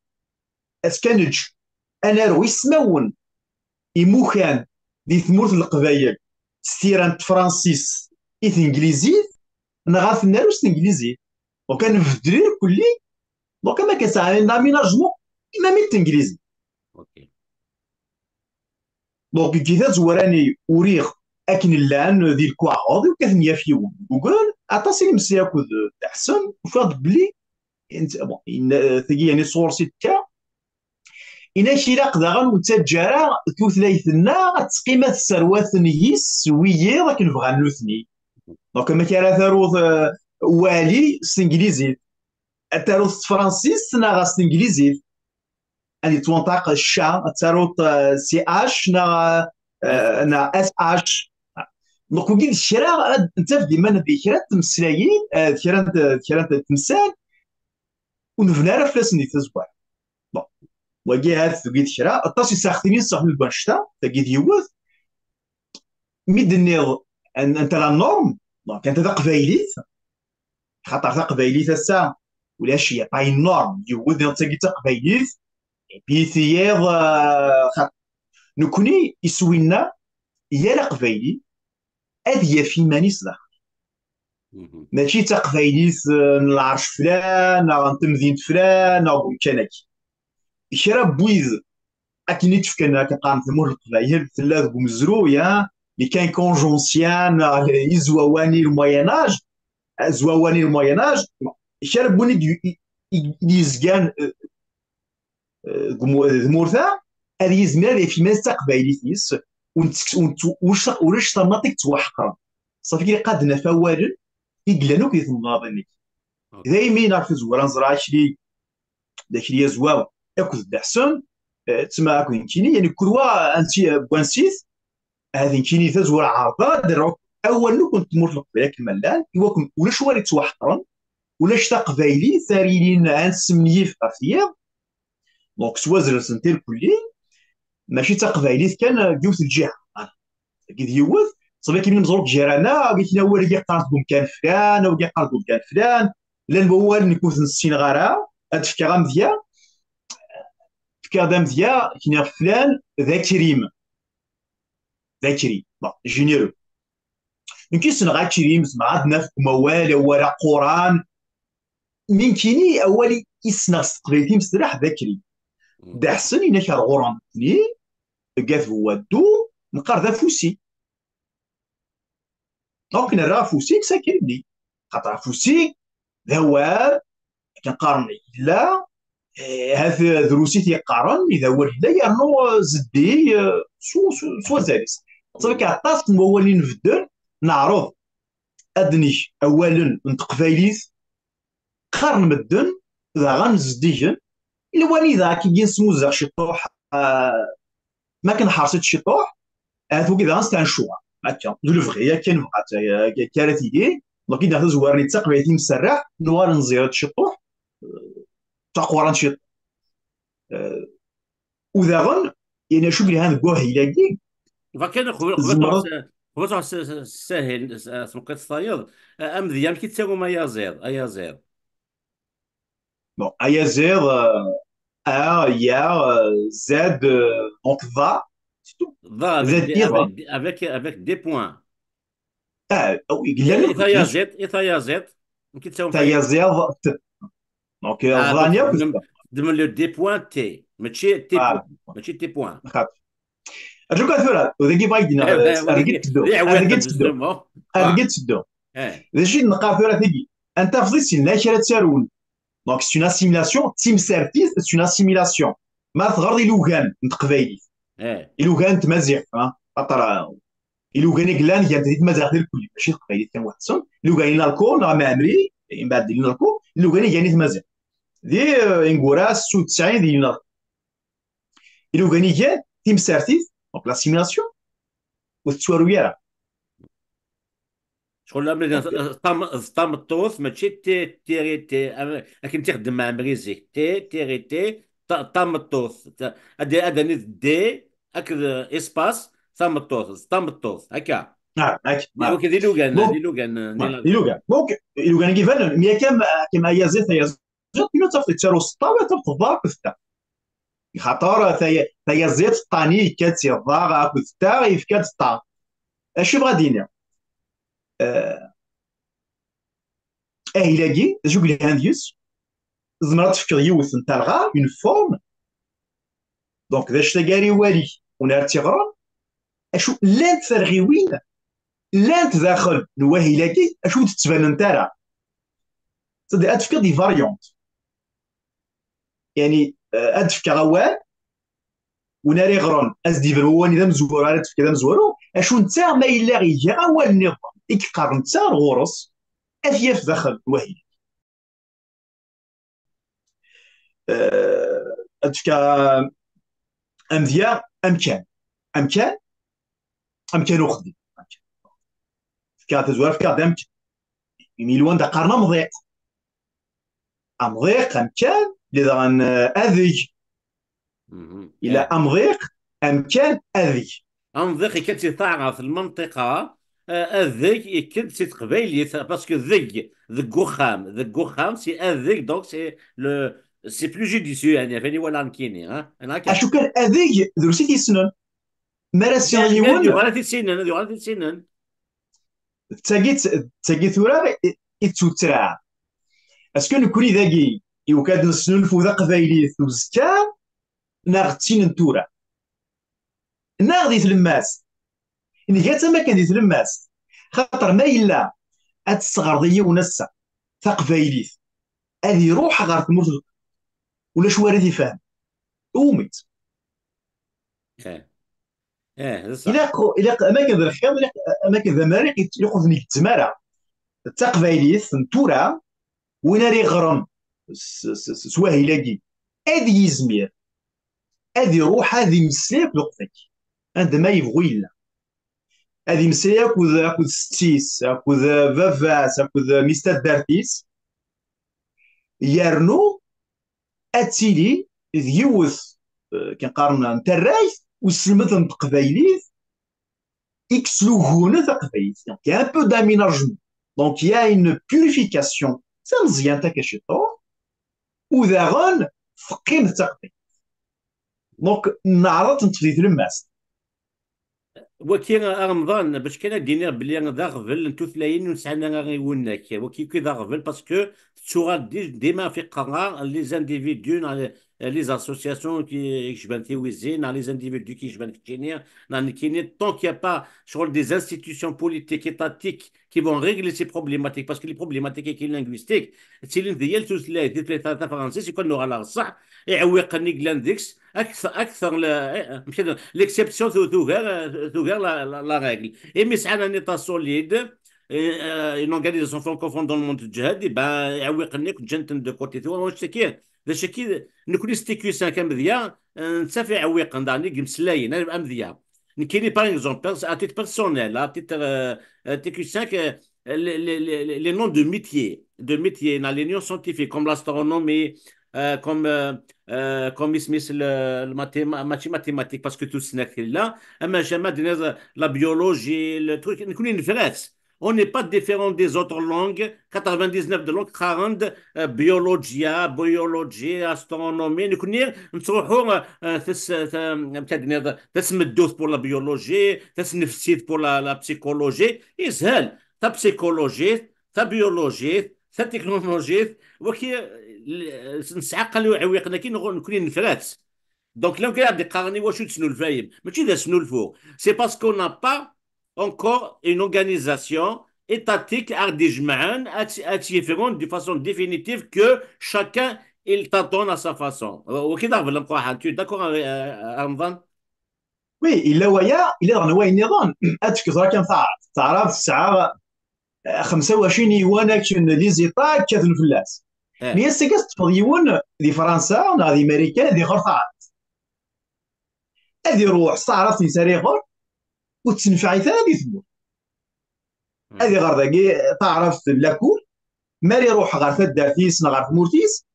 اسكانج انا روي سماون يموكان دي ثمورت القبايل ستيران فرانسيس ايث انجليزي نغاف ناروس انجليزي وكان في الدرير كلي دونك ما كيساعد ناميناجمون اما ميت انجليزي. اوكي. دونك كيفاش زوراني وريغ اكن اللان ديال الكواعوض وكثنيا في جوجل عطاسي مسيا كود احسن وفاض بلي انت بون ثقي يعني سورسي تاع إنا كيلاق داغن وتجارة توثلايثنا تقيمة الثروات نيس ويي راك نبغى نوثني دونك ما كان ثروت والي سنجليزي الثروت فرانسيس نا سنجليزي اني تونطاق الشا الثروت سي اش نا اس اش دونك وكيد الشراء انت ديما ندي كرا تمسلايين كرا تمثال ونفنا راه فلاسني تزوار وكي هاد ثقيت شراء الطاس يساختني صاحب البنشتا تاكي ديوث ميد النيض انت لا نورم دونك انت قبايليت خاطر قبايليت الساعه ولا شي باي نورم يوث انت كي قبايليت بيثيض نكوني يسوينا يا قبايلي هذه في ماني صداق ماشي تقبايليت العرش فلان او تمدين فلان او كانك شرا بويز اكيد تفكرنا كقام في مور القبائل ثلاث بمزرويا اللي كان كونجونسيان يزواني المويناج زواني المويناج شرا بوني يزكان مورثا هذه يزمر في ماس قبائليتيس واش طماطيك توحقرا صافي كي قادنا فوالن يقلانو كيتناضني دايما نعرف زوران زراشلي داكشي يزواو ياكل دحسن تسمى كاين كيني يعني كروا انت بوانسيس هذه كيني تزور عارضه دروك اول نو كنت تمر لك الملان يواكم ولا شواري توحقرن ولا شتا قبايلي ثاريين عن سمنيف قافيه دونك سوازر سنتير كلي ماشي تا قبايلي كان جوت الجهه كي ديوث صافي كي مزروك جيرانا قلت لنا هو اللي قارت بمكان فلان او قارت بمكان فلان لا الموال نكون نسين غارا هاد الفكره مزيان كادام ديا كنا فلان ذا كريم بون جينيرو يمكن سنغا كريم سمع عندنا في موال ولا قران من كيني اولي يسنغ استقبيتي مسترح ذا كريم دا حسن إنا كار غوران تني قاث ودو نقار ذا فوسي دونك نرى فوسي كساكرني خاطر فوسي ذا واب كنقارني لا هذا دروسي تيقارن اذا ولد يرنو زدي سوا زالس صافي كعطاس الموالين في الدر نعرض ادني اولا نتقبايليت قارن مدن ذا غنزديجن الوالي ذا كي نسمو زاغ شي طوح ما كنحرصت شي طوح هاتو كذا غنستنشوها هكا دو الفغي كاين بقات كارثي دي دونك اذا زوارني تقبايلتي مسرح نوار نزيرت شي طوح تقوران شي وذاغن يعني شوف لي هذا كوه يلاقي فكان خبط ساهل سمقت الصياد امذيام كي تساوي ما يا زير بون ايا زير يا زاد دونك ضا avec des points وي قال يا زيد كي تساوي يا زير دونك ضانيا دم لو دي بوان تي ماشي تي بوان ماشي تي بوان اجوك اثورا وذاكي بايدنا ارجيت تدو اه داكشي نقار ثورة ثقي انت فضيت سينا كرا تسارون دونك سي اون اسيميلاسيون تيم سيرتيس سي اون اسيميلاسيون ما تغرضي لوغان نتقبايلي اه لوغان تمازيغ خاطر لوغان كلان هي تمازيغ ديال الكل ماشي تقبايلي كان واحد الصن لوغان الكول راه معمري من بعد ديال الكول لوغان يعني تمازيغ دي انغوراس 96 ديال لوغان كان تيم سيرتيس دونك لاسيميلاسيون والتسوارويره شغل طام الطوس ماشي تي تيري تي لكن تخدم مع مريزي تي تيري تي طام الطوس هذا نيت دي هكذا اسباس طام الطوس هكا. نعم هاك نعم اوكي دي لوغان دي دونك لوغان دي لوغان دونك لوغان كيفان ميا كما يزيد كيما تفضل تشارو سطا ولا تفضل ضاق ستا خاطر ثيا زيت طاني كاتسي ضاق اكو ستا يفكات ستا اش بغا دينا اهلاكي شو قال هانديوس زمرات تفكر يوث نتا الغا اون فورم دونك ذا شتاكاري والي ونار تيغران اشو لانت ثرغيوين لانت داخل الواهلاكي اشو تتبان نتا صدق اتفكر دي فاريونت يعني اتفكر اوال وناري غران از ديفر هو نظام زوار على تفكر مزورو اشو نتا ما الا غير اول نظام يقارن نتا الغرس افياف داخل الواهل اتفكر امذيا امكان امكان امكان وخدي فكا تزوار فكا امكان ميلوان دا قارنا مضيق امضيق امكان لذا اذي الى امضيق امكان اذي انضيق كنتي تعرف المنطقه الذك يكد سي قبايلي باسكو ذك وخام سي الذك دونك سي لو سي بلو جوديسيو يعني فاني ولا نكيني ها انا اشو كان اذي دروسي تيسنن مراسي يون يغالي سنن يغالي سنن تاقيت ثورة يتسوترا اسكو نكوني ذاكي يوكاد نسنن فوذا قبايلي ثوزكا ناغتين نتورا ناغدي تلماس إن جات ما كان دي تلماس خاطر ما إلا أتصغر ونسى ثقفايليث هذه روح غير تموت ولا شو وارد يفهم أوميت ايه صح. إلا أماكن ذا الخيام أماكن ذا ماري يقف نيك التمارة ثقفايليث نتورا ويناري غرم سواهيلاكي هذه يزمير هذه روح هذه مسلاك لقفك عندما يبغوا إلا هذه مسلاك أكود ستيس أكود فافاس أكود ميستاد دارتيس يرنو اتيلي يوث كنقارن نتا الرايث وسلمت تقبايليت اكسلوغون تقبايليت دونك يا ان بو داميناجمون دونك يا اون بيوريفيكاسيون سا مزيان تا كاشيطور وذا غون فقيم تقبايليت دونك نعرض نتفدي تلماس وكي رمضان باش كان دينا بلي ذا غفل نتو ثلاين ونسعنا غيوناك وكي ذا غفل باسكو تشوغال ديما في قرار لي زانديفيدو les associations qui je ben les individus qui je ben tant qu'il n'y a pas sur des institutions politiques étatiques qui vont régler ces problématiques parce que les problématiques linguistiques c'est l'indiyal tous les ثلاثة français c'est quoi n'aura la صح يعوقني glandix أكثر l'exception توغير la règle et mais c'est un état solide une organisation francophone dans le monde du djihad ben يعوقني كنت جنتن de côté toi واش كاين ذا شكي نكون ستيكيو 5 مذيا نتسافي عويق نداني مسلاين انا مذيا نكيني باغ اكزومبل اتيت بيرسونيل اتيت تيكيو 5 les noms de métiers dans l'union scientifique comme l'astronomie comme اسميس ماشي mathématique parce que tout ce là اما jamais la biologie le truc نكون نفرات. On n'est pas différent des autres langues. 99 de langues, 40 biologie, astronomie. Nous connaissons, nous pour la biologie, pour la psychologie. Israël, ta psychologie, ta biologie, ta technologie. Donc, là, on a des carnets, c'est parce qu'on n'a pas encore une organisation étatique à des jma'an, à différents de façon définitive que chacun il t'attend à sa façon. وكذا في القواحد. Tu es d'accord, Ramadan? وي الا ويا الا غنوا النظام اتك راه كان تعرف الساعه 25 يوان كان لي زيطا كاثن فلاس اه مي سيكاس تفضيون دي فرنسا ولا دي امريكا دي غرفه هذه يروح استعرف يساري غور وتنفعي ثاني ثمور مم. هذه غرداكي تعرف لاكول مالي يروح غير فدارتيس غير مورتيس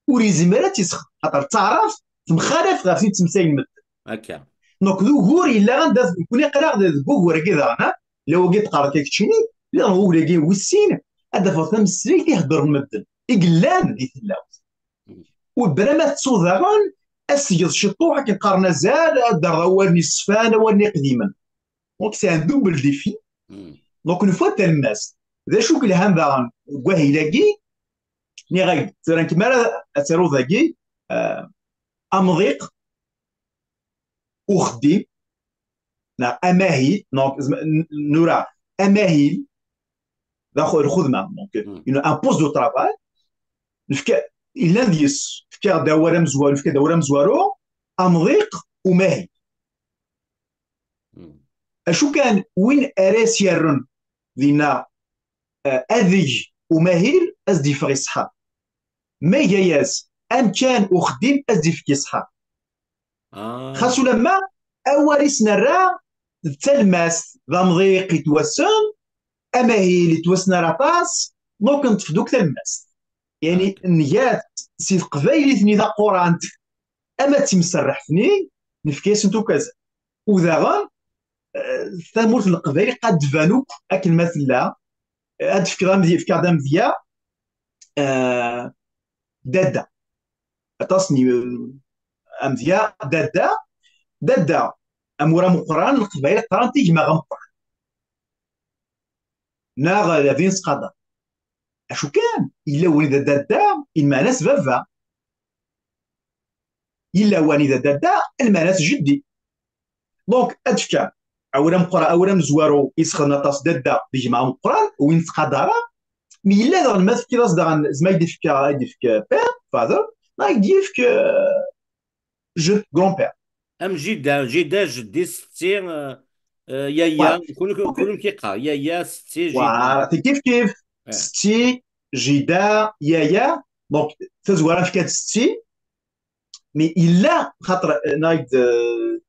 وريزي مالا تيسخ خاطر تعرف مخالف غير تمثال مد هكا. دونك ذو غور الا غنداز يكون يقرا ذو غور كذا انا لو جيت قرا كيكتشيني لا هو لاقي وسين هذا فاطمه مسري يهضر مدن يقلان دي تلاوت مم. وبرامات صوذغان السجد شطوح كيقارنا زاد دار ورني الصفانه ورني قديما دونك سي ان دوبل ديفي مم. دونك اون فوا تلماس ذا شو كلهان ذا كواهي لاقي ني غايب ترى كما ترو ذاكي امضيق وخدي اماهي دونك نورا اماهي داخل الخدمه دونك مم. ان بوست دو ترافاي نفكا الا ديس فكا داوره مزوار فكا داوره مزوارو امضيق وماهي مم. اشو كان وين اراس يرن دينا اذج وماهيل ازدي فغي صحاب ما ياس ام كان وخديم ازدي فكي صحاب خاصو اه لما اوريسنا الرا تلماس ذا مضيق يتوسم اماهيل يتوسنا راطاس دونك نتفدوك تلماس يعني هكا. نيات سي قبايلي ثني ذا قرانت اما تمسرحتني نفكيس نتو كذا وذا ثمورت القبائل قد فانوك اكل مثلا هاد فكره دام ديا دادا تصني امزيا دادا امورا مقران القبائل قران تيجي ما غمقر ناغ لافين سقادا اشو كان الا ولد دادا الماناس بابا الا ولد دادا الماناس جدي دونك ادفكا اولا مقرا اولا مزوارو يسخن نطاس دادا بيجي مع مقران وين سقادا مي الا دغ الماس كي راس دغ زما يدفك بير فادر ما يدفك جو غران بير ام جدة جدة جدي ستي فوالا يايا كلهم كيقرا يايا ستي جدة. فوالا كيف اه ستي جدا يايا دونك تزوار في كات ستي مي الا خاطر نايد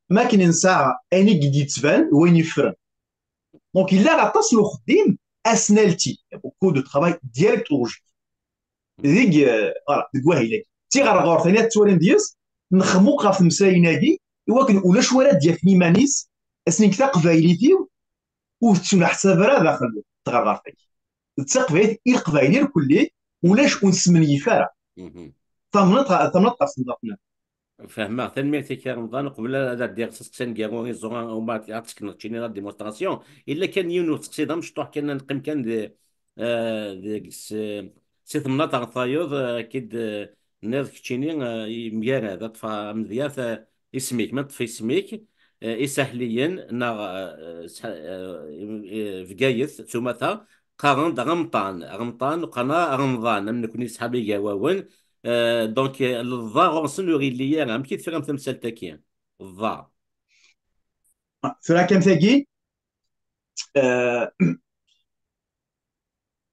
ما كاين ساعه اني قد تبان وين يفرن دونك الا غتصلو خديم اسنالتي بوكو دو ترافاي ديالكتولوجي ديك فوالا ديك واهي تي غير ثاني تورين ديس نخمو في مسايناكي ولكن ولا شويه ديال فنيمانيس اسنين كتا قبايليتي وتسمى حساب راه داخل تغرغر فيك تقبايل القبايلي الكلي ولاش ونسمن يفارا مهم. ثمنط قصنا فهمت تنميتي كي رمضان قبل هذا دير سكسن كيغو زون ومن بعد عطسك تشيني لا ديمونستراسيون الا كان يونو تقصيدا مشطوح كان نقيم كان دي سي ثمنات غطايوض اكيد ناس كتشيني ميار هذا طفا مذياث اسميك ما طفي اسميك اسهليا نا فقايث ثم قارن غمطان وقنا رمضان من كوني صحابي جاواون دونك الضا غونسن اللي يانا كي تفهم تمثال تاكين الضا. فلا كان ثاقي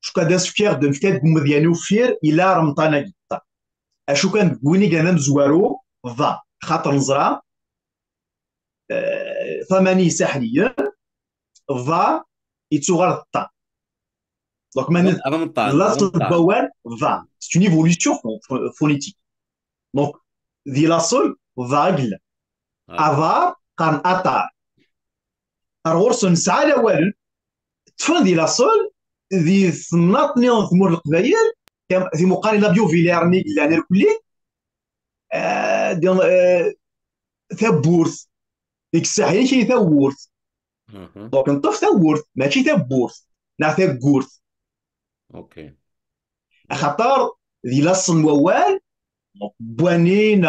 شو كان داس فكير دو فكاد مذيانو فير الى رمطانا جدا اشو كان بويني كان مزوارو ضا خاطر نزرا ثمانية ساحلية ضا يتوغر الطا دونك ما لاصل رمضان. بوان ضا سي اون ايفولوسيون فونيتيك دونك ذي لاصل ضا قل افار قارن اطار الغرس نسعى الاول تفن ذي لاصل ذي ثناطني ثمور القبايل في مقارنه بيو فيليرني اللي انا الكلي ديال ثبورث ديك الساحه شي ثورث دونك نطف ثورث ماشي ثبورث لا ثبورث اوكي خاطر ذي لاصل موال بوانين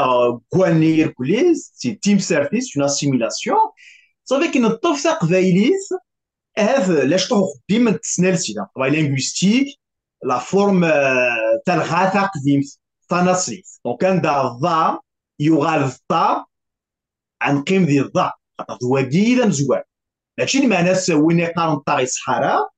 كوانير كوليز سي تيم سيرفيس اون اسيميلاسيون صافي كي نطف قبايليز هذا لاش تروح ديما تسنالسي طبعا لينغويستيك لا فورم تاع الغاثا قديمت تنصيف دونك كان دا الضا يغال الطا عن قيم ذي الضا خاطر هو كيدا مزوال ماشي معناه وين يقارن طاغي الصحراء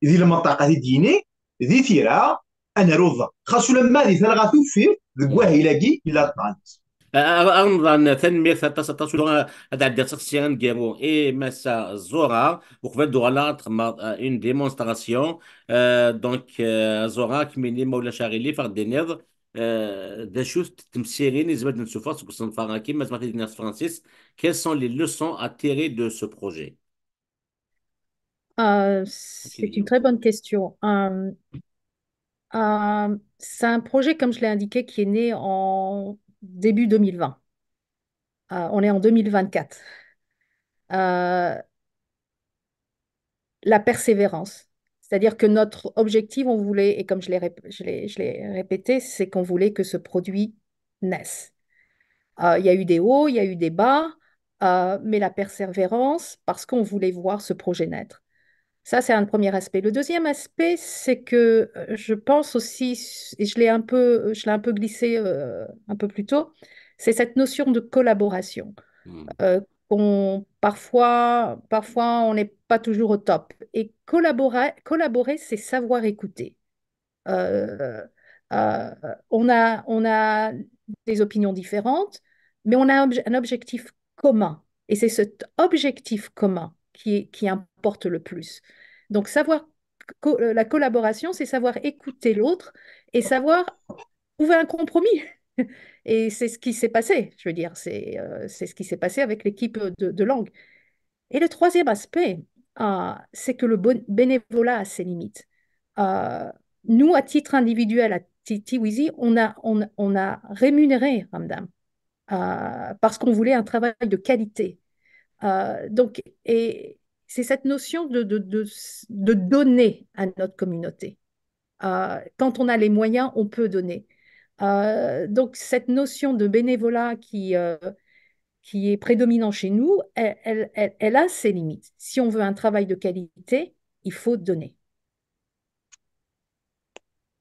ذي المنطقه ذي ديني ذي ثيرا انا روضه خاصو لما ذي ثلغا توفير ذكواه يلاقي الا طانس أرمضان تنمية تصل هذا عدد شخصيا جابو إيه مسا زورا وقبل دوغالا تخمر اون ديمونستراسيون دونك زورا كميني مولا شاغلي فغد دينيض دا شوف تمسيرين يزبد نشوفها سبسن فراكي ما زمرتي ديناس فرانسيس quelles sont les leçons à tirer de ce projet C'est une très bonne question. C'est un projet, comme je l'ai indiqué, qui est né en début 2020. On est en 2024. La persévérance. C'est-à-dire que notre objectif, on voulait, et comme je l'ai répété, c'est qu'on voulait que ce produit naisse. Il y a eu des hauts, il y a eu des bas, mais la persévérance, parce qu'on voulait voir ce projet naître. Ça, c'est un premier aspect. Le deuxième aspect, c'est que je pense aussi, et je l'ai un peu glissé un peu plus tôt, c'est cette notion de collaboration. Hmm. Parfois, on n'est pas toujours au top. Et collaborer, c'est savoir écouter. Euh, euh, on a des opinions différentes, mais on a un objectif commun. Et c'est cet objectif commun qui importe le plus. Donc, la collaboration, c'est savoir écouter l'autre et savoir trouver un compromis. Et c'est ce qui s'est passé, je veux dire, c'est ce qui s'est passé avec l'équipe de langue. Et le troisième aspect, c'est que le bénévolat a ses limites. Euh, Nous, à titre individuel, à Tiwizi, on a rémunéré Ramdam parce qu'on voulait un travail de qualité. Et c'est cette notion de donner à notre communauté. Quand on a les moyens, on peut donner. Donc, cette notion de bénévolat qui est prédominant chez nous, elle a ses limites. Si on veut un travail de qualité, il faut donner.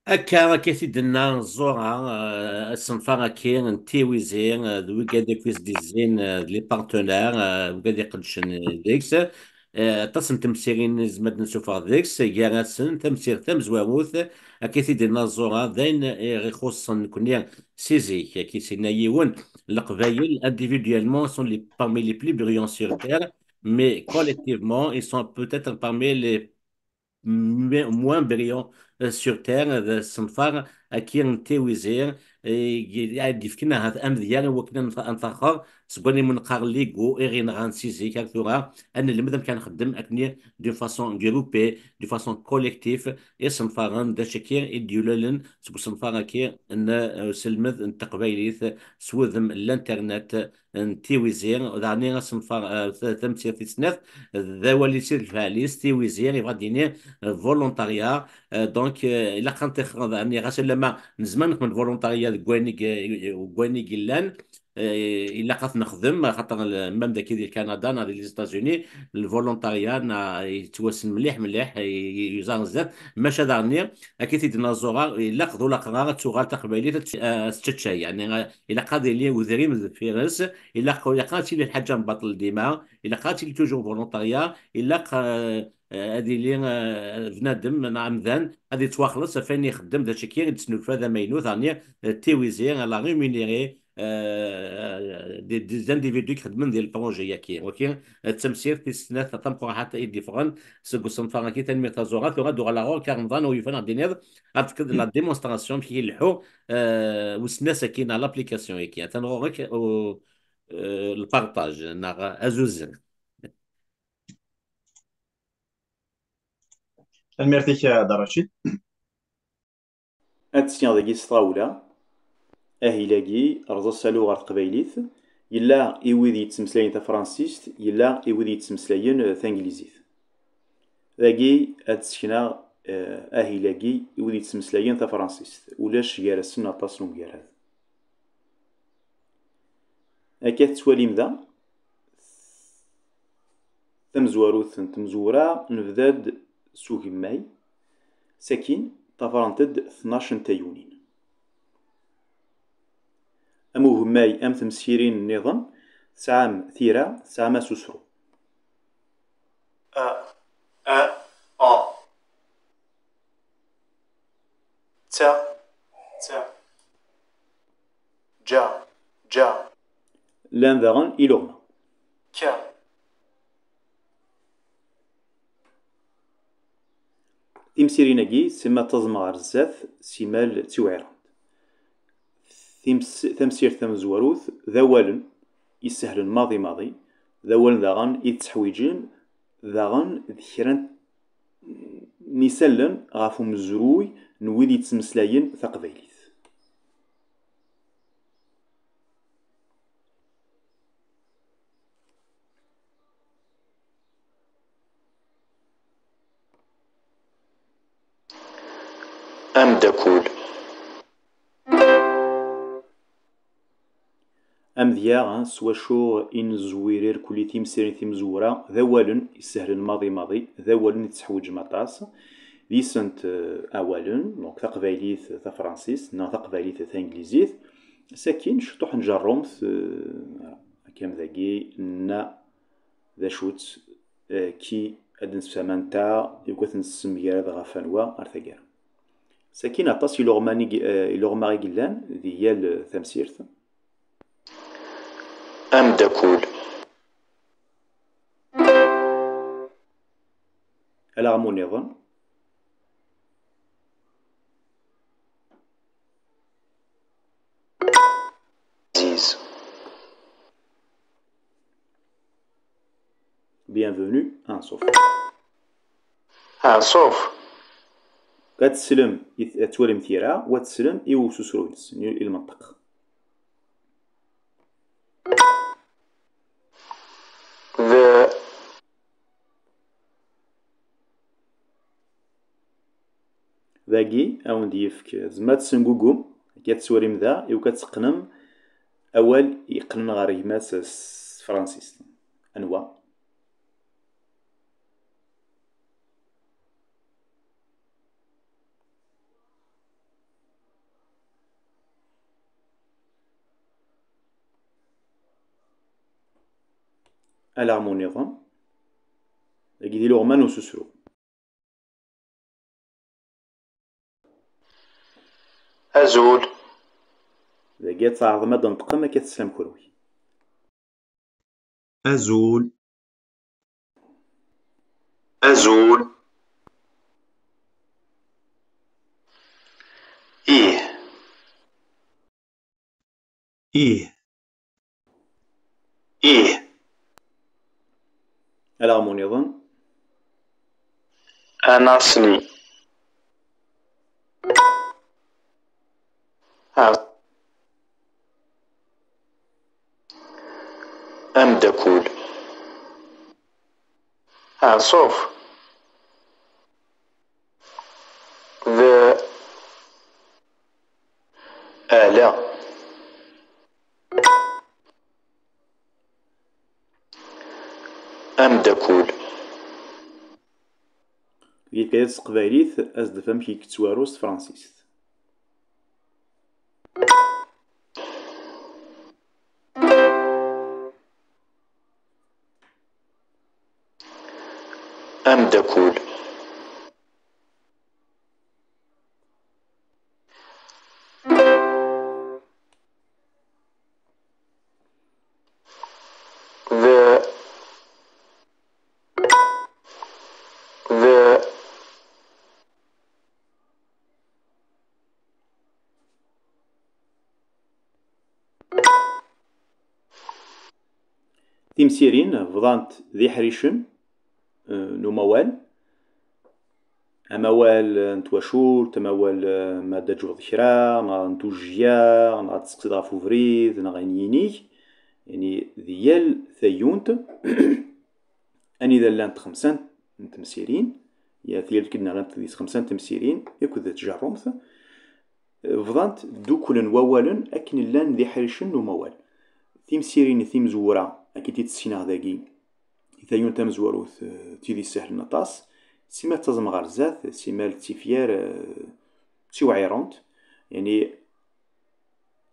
هكا كيفيدنا الزورا الصنفرة كاين نتيويزين وكادي كويس ديزين لي بارتنير وكادي قدشن ديكس تصم تمسيرين زمد نشوفها ديكس كاراسن تمسير تم زواروث كيفيدنا الزورا داين غيخصن كونيا سيزي كي سينا يون القبايل individuellement sont les parmi les plus brillants sur terre mais collectivement ils sont peut-être parmi les moins brillant sur Terre صنفار أكير تيويزير قاعد يفكنا هذا أم ديال وكنا نتأخر سبوني من قارليغو إغين غانسيزي كاكتورا أن اللي مدام كان نخدم أكني دو فاسون جروبي دو فاسون كوليكتيف صنفارن دا شكير إديولولن سبو صنفار كي أن سلمذ تقبيليث سوذم الانترنت تيويزير دعني صنفار تمثيل في سنة ذا ولي سير الفعاليس تيويزير يبغى ديني فولونتاريا دونك الا كانت يعني غاسل لما نزمان من فولونتاريا كواني كيلان الا قات نخدم خاطر مام داكي ديال كندا نا ديال لي ستازوني الفولونتاريا يتواسن مليح مليح يزار بزاف ماشي دارني اكيد تيدنا الزوغا الا قضوا لا قرار تسوغا تقبيلي ستشاي يعني الا قاد لي وذري من الفيروس الا قاتي لي الحاجه مبطل ديما الا قاتي لي توجور فولونتاريا الا هذه اللي بنادم نعم ذان هذه تواخلص فين يخدم ذا شكير تسنو فهذا مينو ثاني تيويزي لا ريمونيري دي زانديفيدو يخدمون ديال البروجي كي ولكن التمثيل في السنه تنقر حتى ديفرون سكو صنفا كي تنمي تازورات وغادو على غور كارن ظان ويفنا دينير هاد لا ديمونستراسيون في الحو وسنا ساكين على لابليكاسيون كي تنغورك البارطاج نا ازوز الميرتيك درشيد أتسيان داكي سطاولا أهيلاكي رضا سالو غار تقبايليت يلا إيويدي يتسمسلاين تفرانسيست يلا إيويدي يتسمسلاين تانجليزيت داكي أتسكنا أهيلاكي إيويدي يتسمسلاين تفرانسيست ولاش جارسن أطاس نو جارات أكا تسواليم دا تمزوروث تمزورا نبداد سوغماي ساكين طفرنتد 12 تايونين أمو هماي أم تمسيرين النظام سعام ثيرا سعام سوسرو أ أ أ تا تا جا جا لان ذاغن إلوغما كا تمسيريناكي سما تزمغ رزاف سيمال توعيرا تمسير تمزوروث ذوالن يسهل ماضي ماضي ذوالن ذاغن يتحويجين ذاغن ذكران نسلن غافو مزروي نويد يتسمسلاين ثقبيليث أمدكول أم ذياغ سواشو إن زويرير كلي تيمسيرين تيمزورا ذوالن يسهل الماضي ماضي ذوالن يتحوج مطاس ذي سنت أوالن دونك تقبايليث تفرانسيس نا تقبايليث تانجليزيث ساكين شطوح نجرومث كام ذاكي نا ذا شوت كي أدن سامانتا يوكوث نسميار ذا غافانوا أرثاكار ساكين أطاس إلوغماري قلان ذي يال تمسيرث أمدكول الأغمو نظن عزيز bienvenue أنصف أنصوف كتسلم تولم ثيرا وتسلم إيو سوسرويلس المنطق ذا ذاكي أو نديفك زمات سنقوقوم كتسولم ذا إيو كتسقنم أول يقنن غار يماس فرانسيس أنوا الأغمو نظام ذاكي دي لغمان وسوسرو أزول ذاكي تعرض مادة نطقم ما كتسلم كروي أزول أزول إيه إيه إيه الأغمو نظام أناصني أمدكول أنصوف ذا آلة أمدكول كيف كاين تقبايليث أزد فهم كي كتواروس فرانسيس أمدكول ذا ذا تيمسيرين فضانت ذي حريشن نو موال أموال نتواشور تموال مادة جوغ ذكرى نتو جيا نتسقسي غافو فريد نغنيني يعني ديال ثيونت أني ذا لانت خمسان تمسيرين يا ثيال كدنا لانت ذي خمسان تمسيرين يكو ذا تجارمث فضانت دوكولن ووالن أكن لان ذي حريشن نو موال تيمسيرين ثيم زورا أكيد تسينا ذاكي ثايون تمزوروث تيدي الساحل نطاس سيما تزم غرزات سيما التيفيار سي يعني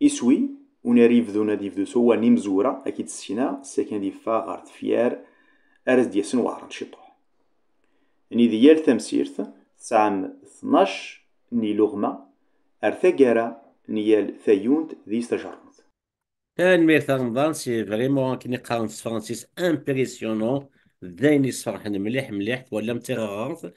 يسوي ونريف ذو ناديف ذو سوا نيمزورا أكيد السينا ساكن دي فاغر تفيار أرز دياسن وعرن شطوح يعني ديال تمسيرث سعام 12 ني لغمة أرثاقارا نيال ثايونت ذي استجرمت. كان ميرتا رمضان سي فريمون كي نقراو في فرانسيس امبرسيونون داين يصفرحن مليح مليح ولا متيغاغونت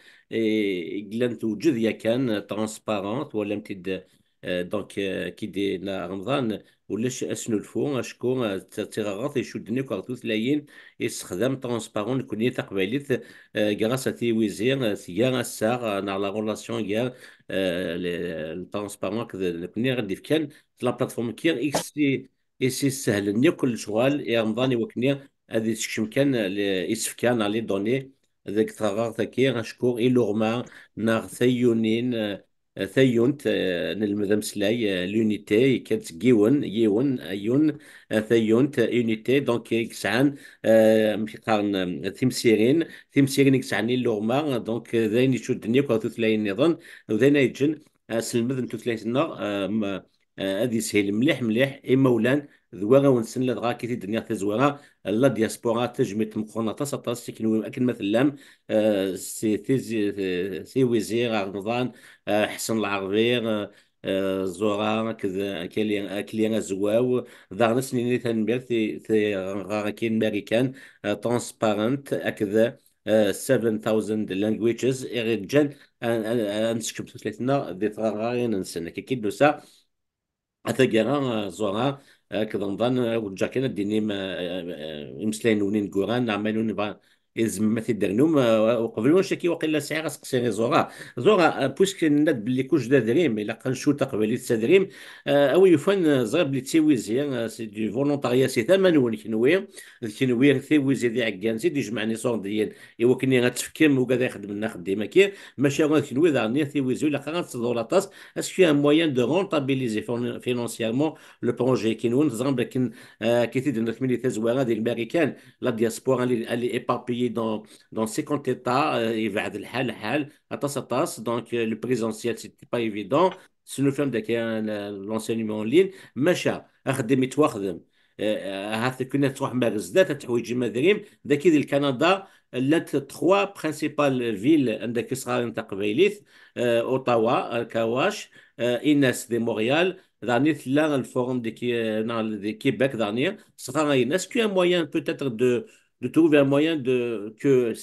قلان توجد يا كان ترانسبارونت ولا متد دونك كي دينا رمضان ولاش اسنو الفو اشكو تيغاغونت يشدني كارتو ثلاين يستخدم ترانسبارون كوني تقبيليت غراس تي ويزير سيا الساغ نا لا رولاسيون يا الترانسبارون كوني غادي كان لا بلاتفورم كي اكس سي سهل ني كل شغال يا رمضاني وكني هذه تكشم كان يسفكان على دوني ذاك تغار ذاكي غشكور إلورما ناغ ثيونين ثيونت نلمذ مسلاي لونيتي كانت جيون أيون ثيونت يونيتي دونك يكسعان مشي قارن ثيمسيرين يكسعان إلورما دونك ذاين يشدني كو ثلاثين نظن وذاين يجن سلمذ نتو ثلاثين هذه سهل مليح مليح مولان ذوغا ونسن لدغا كي الدنيا تزوغا لا دياسبورا تجميت مقرنة سطاس أكن مثلا سي وزير رمضان حسن العربير زورا كذا كليان زواو ذا نسني تنبير في غاكين ماريكان ترانسبارنت أكذا 7000 languages إرجال أنسكب ثلاثنا ذي ثغارين نسنك كي دوسا أثجرا زورا كذا نظن وجاكنا الديني يمسلين ونين قران نعملون با إذا مثل درنوم وقبل واش كي وقيلا ساعة سقسي زورا بوسك ند بلي كوش دا دريم إلا قنشو تقبلي تسدريم أو يفن زغير بلي تسيويزي سي دو فولونتاريا سي ثمن ون كنوي ثيويزي دي عكان سي دي جمعني صور ديال إوا كني غتفكم وكذا يخدم لنا خديمة كي ماشي غير كنوي ذا ثيويزي ولا قران تصدور لاطاس اسكو ان موين دو رونتابيليزي فينونسييرمون لو بروجي كينون زغم لكن كي تدير ملي تزوار ديال الامريكان لا دياسبورا اللي ايباربيي دون 50 ايتا يبعد الحال اطاس دونك لو بريزونسيال سيتي با ايفيدون سنو فهم داك لونسينمون اون لين مشى اخدم يتواخدم هاث كنا تروح مارزدات تحويجي مدريم داك ديال كندا لات تخوا برينسيبال فيل عندك صغار نتا قبيليت اوتاوا كاواش إناس دي مونريال داني ثلا الفورم دي كيباك داني صغار إناس كي un moyen peut-être de trouver un moyen que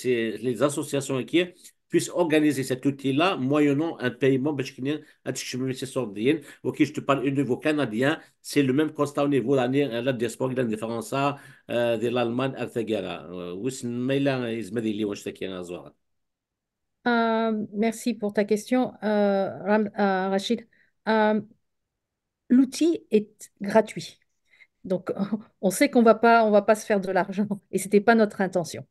les associations qui puissent organiser cet outil-là moyennant un paiement باش كنا هادشي سي صورديين وكي je te parle au niveau canadien c'est le même constat au niveau la diaspora ديال فرنسا ديال الالمان ارثاكارا واش ميلا يزمدي لي واش تاكي زوار. Merci pour ta question, Rachid. L'outil est gratuit. Donc, on sait on va pas se faire de l'argent et ce n'était pas notre intention.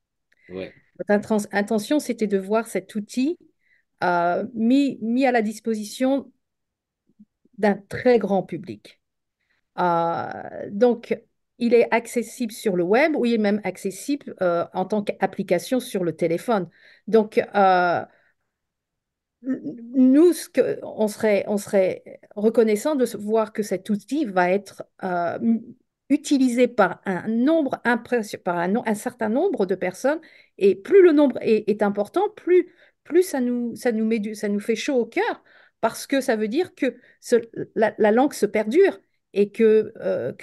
Ouais. Notre intention, c'était de voir cet outil mis à la disposition d'un très grand public. Donc, il est accessible sur le web ou il est même accessible en tant qu'application sur le téléphone. Donc, nous, on serait reconnaissant de voir que cet outil va être utilisé par un certain nombre de personnes. Et plus le nombre est important, plus ça nous fait chaud au cœur, parce que ça veut dire que la langue se perdure et que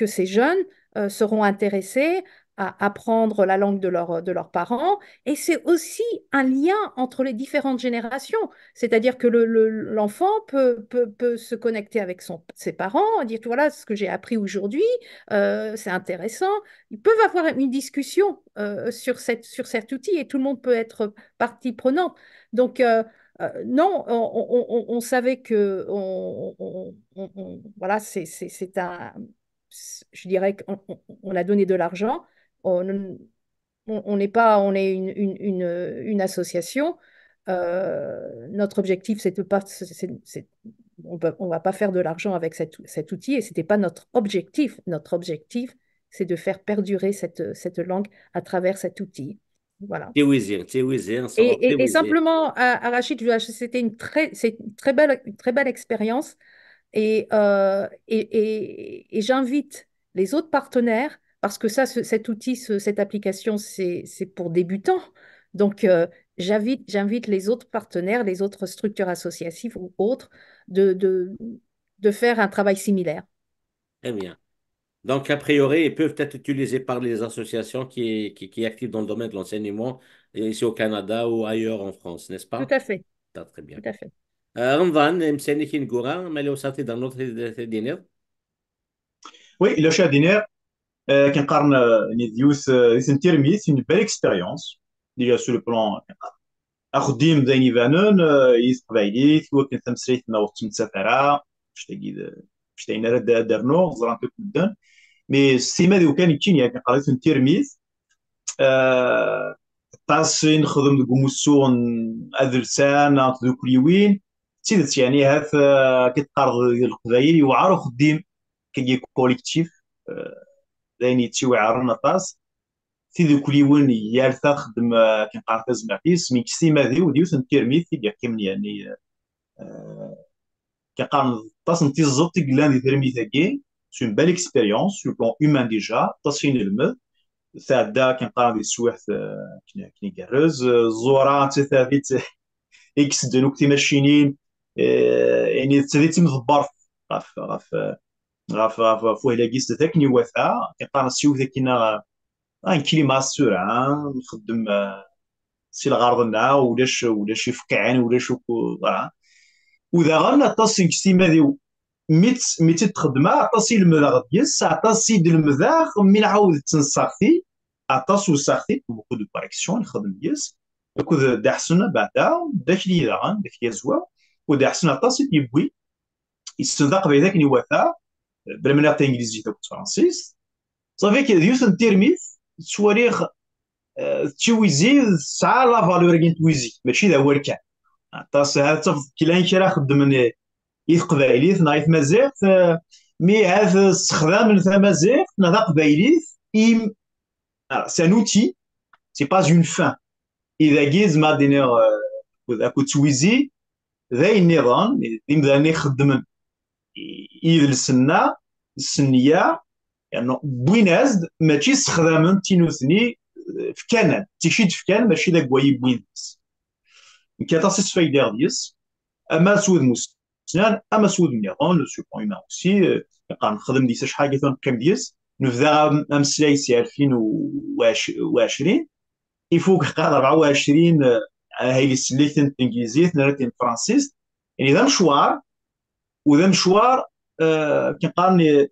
ces jeunes seront intéressés à apprendre la langue de leurs parents. Et c'est aussi un lien entre les différentes générations. C'est-à-dire que l'enfant peut se connecter avec ses parents, dire, voilà ce que j'ai appris aujourd'hui, c'est intéressant. Ils peuvent avoir une discussion sur cet outil et tout le monde peut être partie prenante. Donc, non, on savait que voilà, je dirais qu'on a donné de l'argent. On n'est pas, on est une association. Notre objectif, c'est de pas, on va pas faire de l'argent avec cet outil et c'était pas notre objectif. Notre objectif, c'est de faire perdurer cette langue à travers cet outil. Voilà. تيويزير نصغر Et تيويزير. simplement, Rachid, c'était c'est une très belle expérience. Et j'invite les autres partenaires, parce que ça, cet outil, cette application, c'est pour débutants. Donc, j'invite les autres partenaires, les autres structures associatives ou autres, de, de, de faire un travail similaire. Très bien. Donc, a priori, ils peuvent être utilisés par les associations qui activent dans le domaine de l'enseignement, ici au Canada ou ailleurs en France, n'est-ce Tout pas? à fait, Ah, très bien. tout à fait. رمضان مساني كي نقولها مالي وصلتي dans notre دينير. وي الا شادينا كنقارن ديوس ديس تيرميس une belle expérience déjà sur le plan اخديم دايني فانون يس قبايليت وكنت تمسريت ما وقت مسافرة شتاينا راه دارنو زران تو كدن مي السيما ديو كان يتشيني قريت تيرميس طاسي نخدم دو موسون ادرسان دو كليوين تيدت يعني هاف كتقارض ديال القبايل يوعر وخديم كي كوليكتيف داين يتيوعرنا طاس تيدو كليوين يالتا خدم كنقارض زمعتيس مي كسيما ديو سنتيرميس تيدير كامل يعني كنقارن طاس نتي الزبط كلان دي تيرميس كي سو بال اكسبيريونس سو بلون هيومان ديجا طاس فين المد تعدا كنقارن دي السوايع كني كارز الزورا تثابت اكس دو نوك تيماشينين يعني تثابت مضبر غاف غاف غاف فوه لاكيس تاكني واثا كنقارن سيو ذاكينا ان كليما سورا نخدم سي الغرضنا ولاش يفقعان ولاش فوالا وذا غانا طاسي كسيما ديو ميت تخدمها عطاسي المذاغ ديالس عطاسي د المذاغ من عاود تنساختي عطاسو ساختي بوكو دو باريكسيون نخدم ديالس كود دا حسن بعدا داك لي داغان داك لي زوا ودا حسن عطاسي يبوي يستنذاق بيداك ني وثا بلا من انجليزي تا فرانسيس صافي كي ديوس نتيرميس تواريخ تشويزي ساعه لا فالور كين تويزي ماشي ذا هو الكان عطاس هذا تفضل كي كي راه خدم إذ قبايليت نايف مازيغ مي هذا استخدام مازيغ نهضا قبايليت إم سان اوتي سي با اون فان إذا كيز ما دينيغ أكو تويزي ذا النظام يبدا يخدم إذ السنة السنية يعني بويناز ماشي استخدام تينوثني في كندا تيشيد في كندا ماشي ذاك واي بويناز كيتاسيس فايدير ديس اما سود مسنان اما سود النظام لو سوبر هيومان اوسي نخدم ديس شحال كنقيم ديس نبدا امسلاي سي 2020 يفوق قاد 24 هاي اللي سليت الانجليزيه نريت الفرنسيس يعني ذا مشوار وذا مشوار كنقارني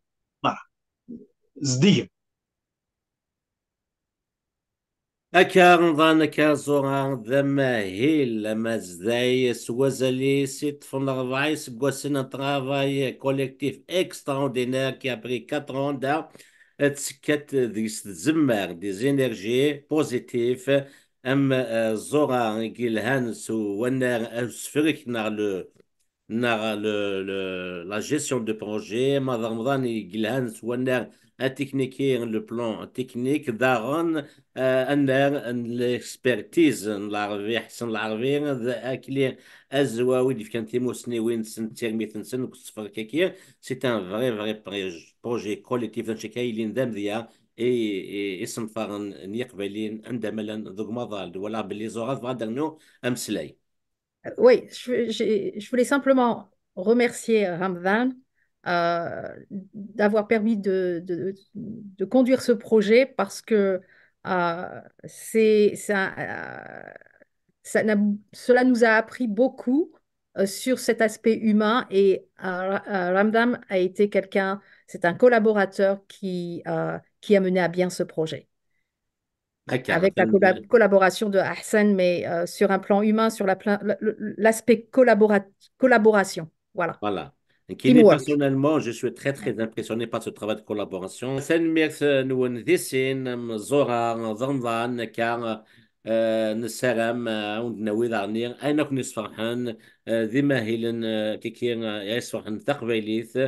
زديه أكا نظن أكا زوران ذما هيل لما زداي سوازالي سيت فون رفايس قوسنا ترافاي كوليكتيف اكستراوردينير كي ابري 4 ans دا تسكت ديس تزمر دي زينيرجي بوزيتيف ام زوران كيلهانس ونار سفرك نار لو la gestion de projet, Madame Rani Gilhan Swanner, un technique, le plan technique, Daron, l'expertise, l'arvih, sans l'arvih, aklir, azwaoui, difficulté, sniwin, sentirmit, sen, c'est un vrai projet collectif, dans chaque il indemnia, et اسم فارن يقبلين عندما ذوق مضال ولا باللي زورات فغادرنو امسلاي. Oui, je voulais simplement remercier Ramdan d'avoir permis de conduire ce projet parce que c'est, cela nous a appris beaucoup sur cet aspect humain et Ramdan a été c'est un collaborateur qui a mené à bien ce projet هكا avec la collaboration de Hassan, mais sur un plan humain, sur l'aspect collaboration. Voilà. Voilà. Teamwork. Personnellement, je suis très impressionné par ce travail de collaboration. Senmir nous نديسين زورا ظنظان كان نسرم ونوي ذارنير أين كن يصفحن ذي ماهيلن كيكين يصفحن تقبيليث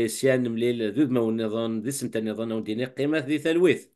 سيان مليل ذو ما ونظن ذي سنتين نظن وديني قيمة ذي ثلويث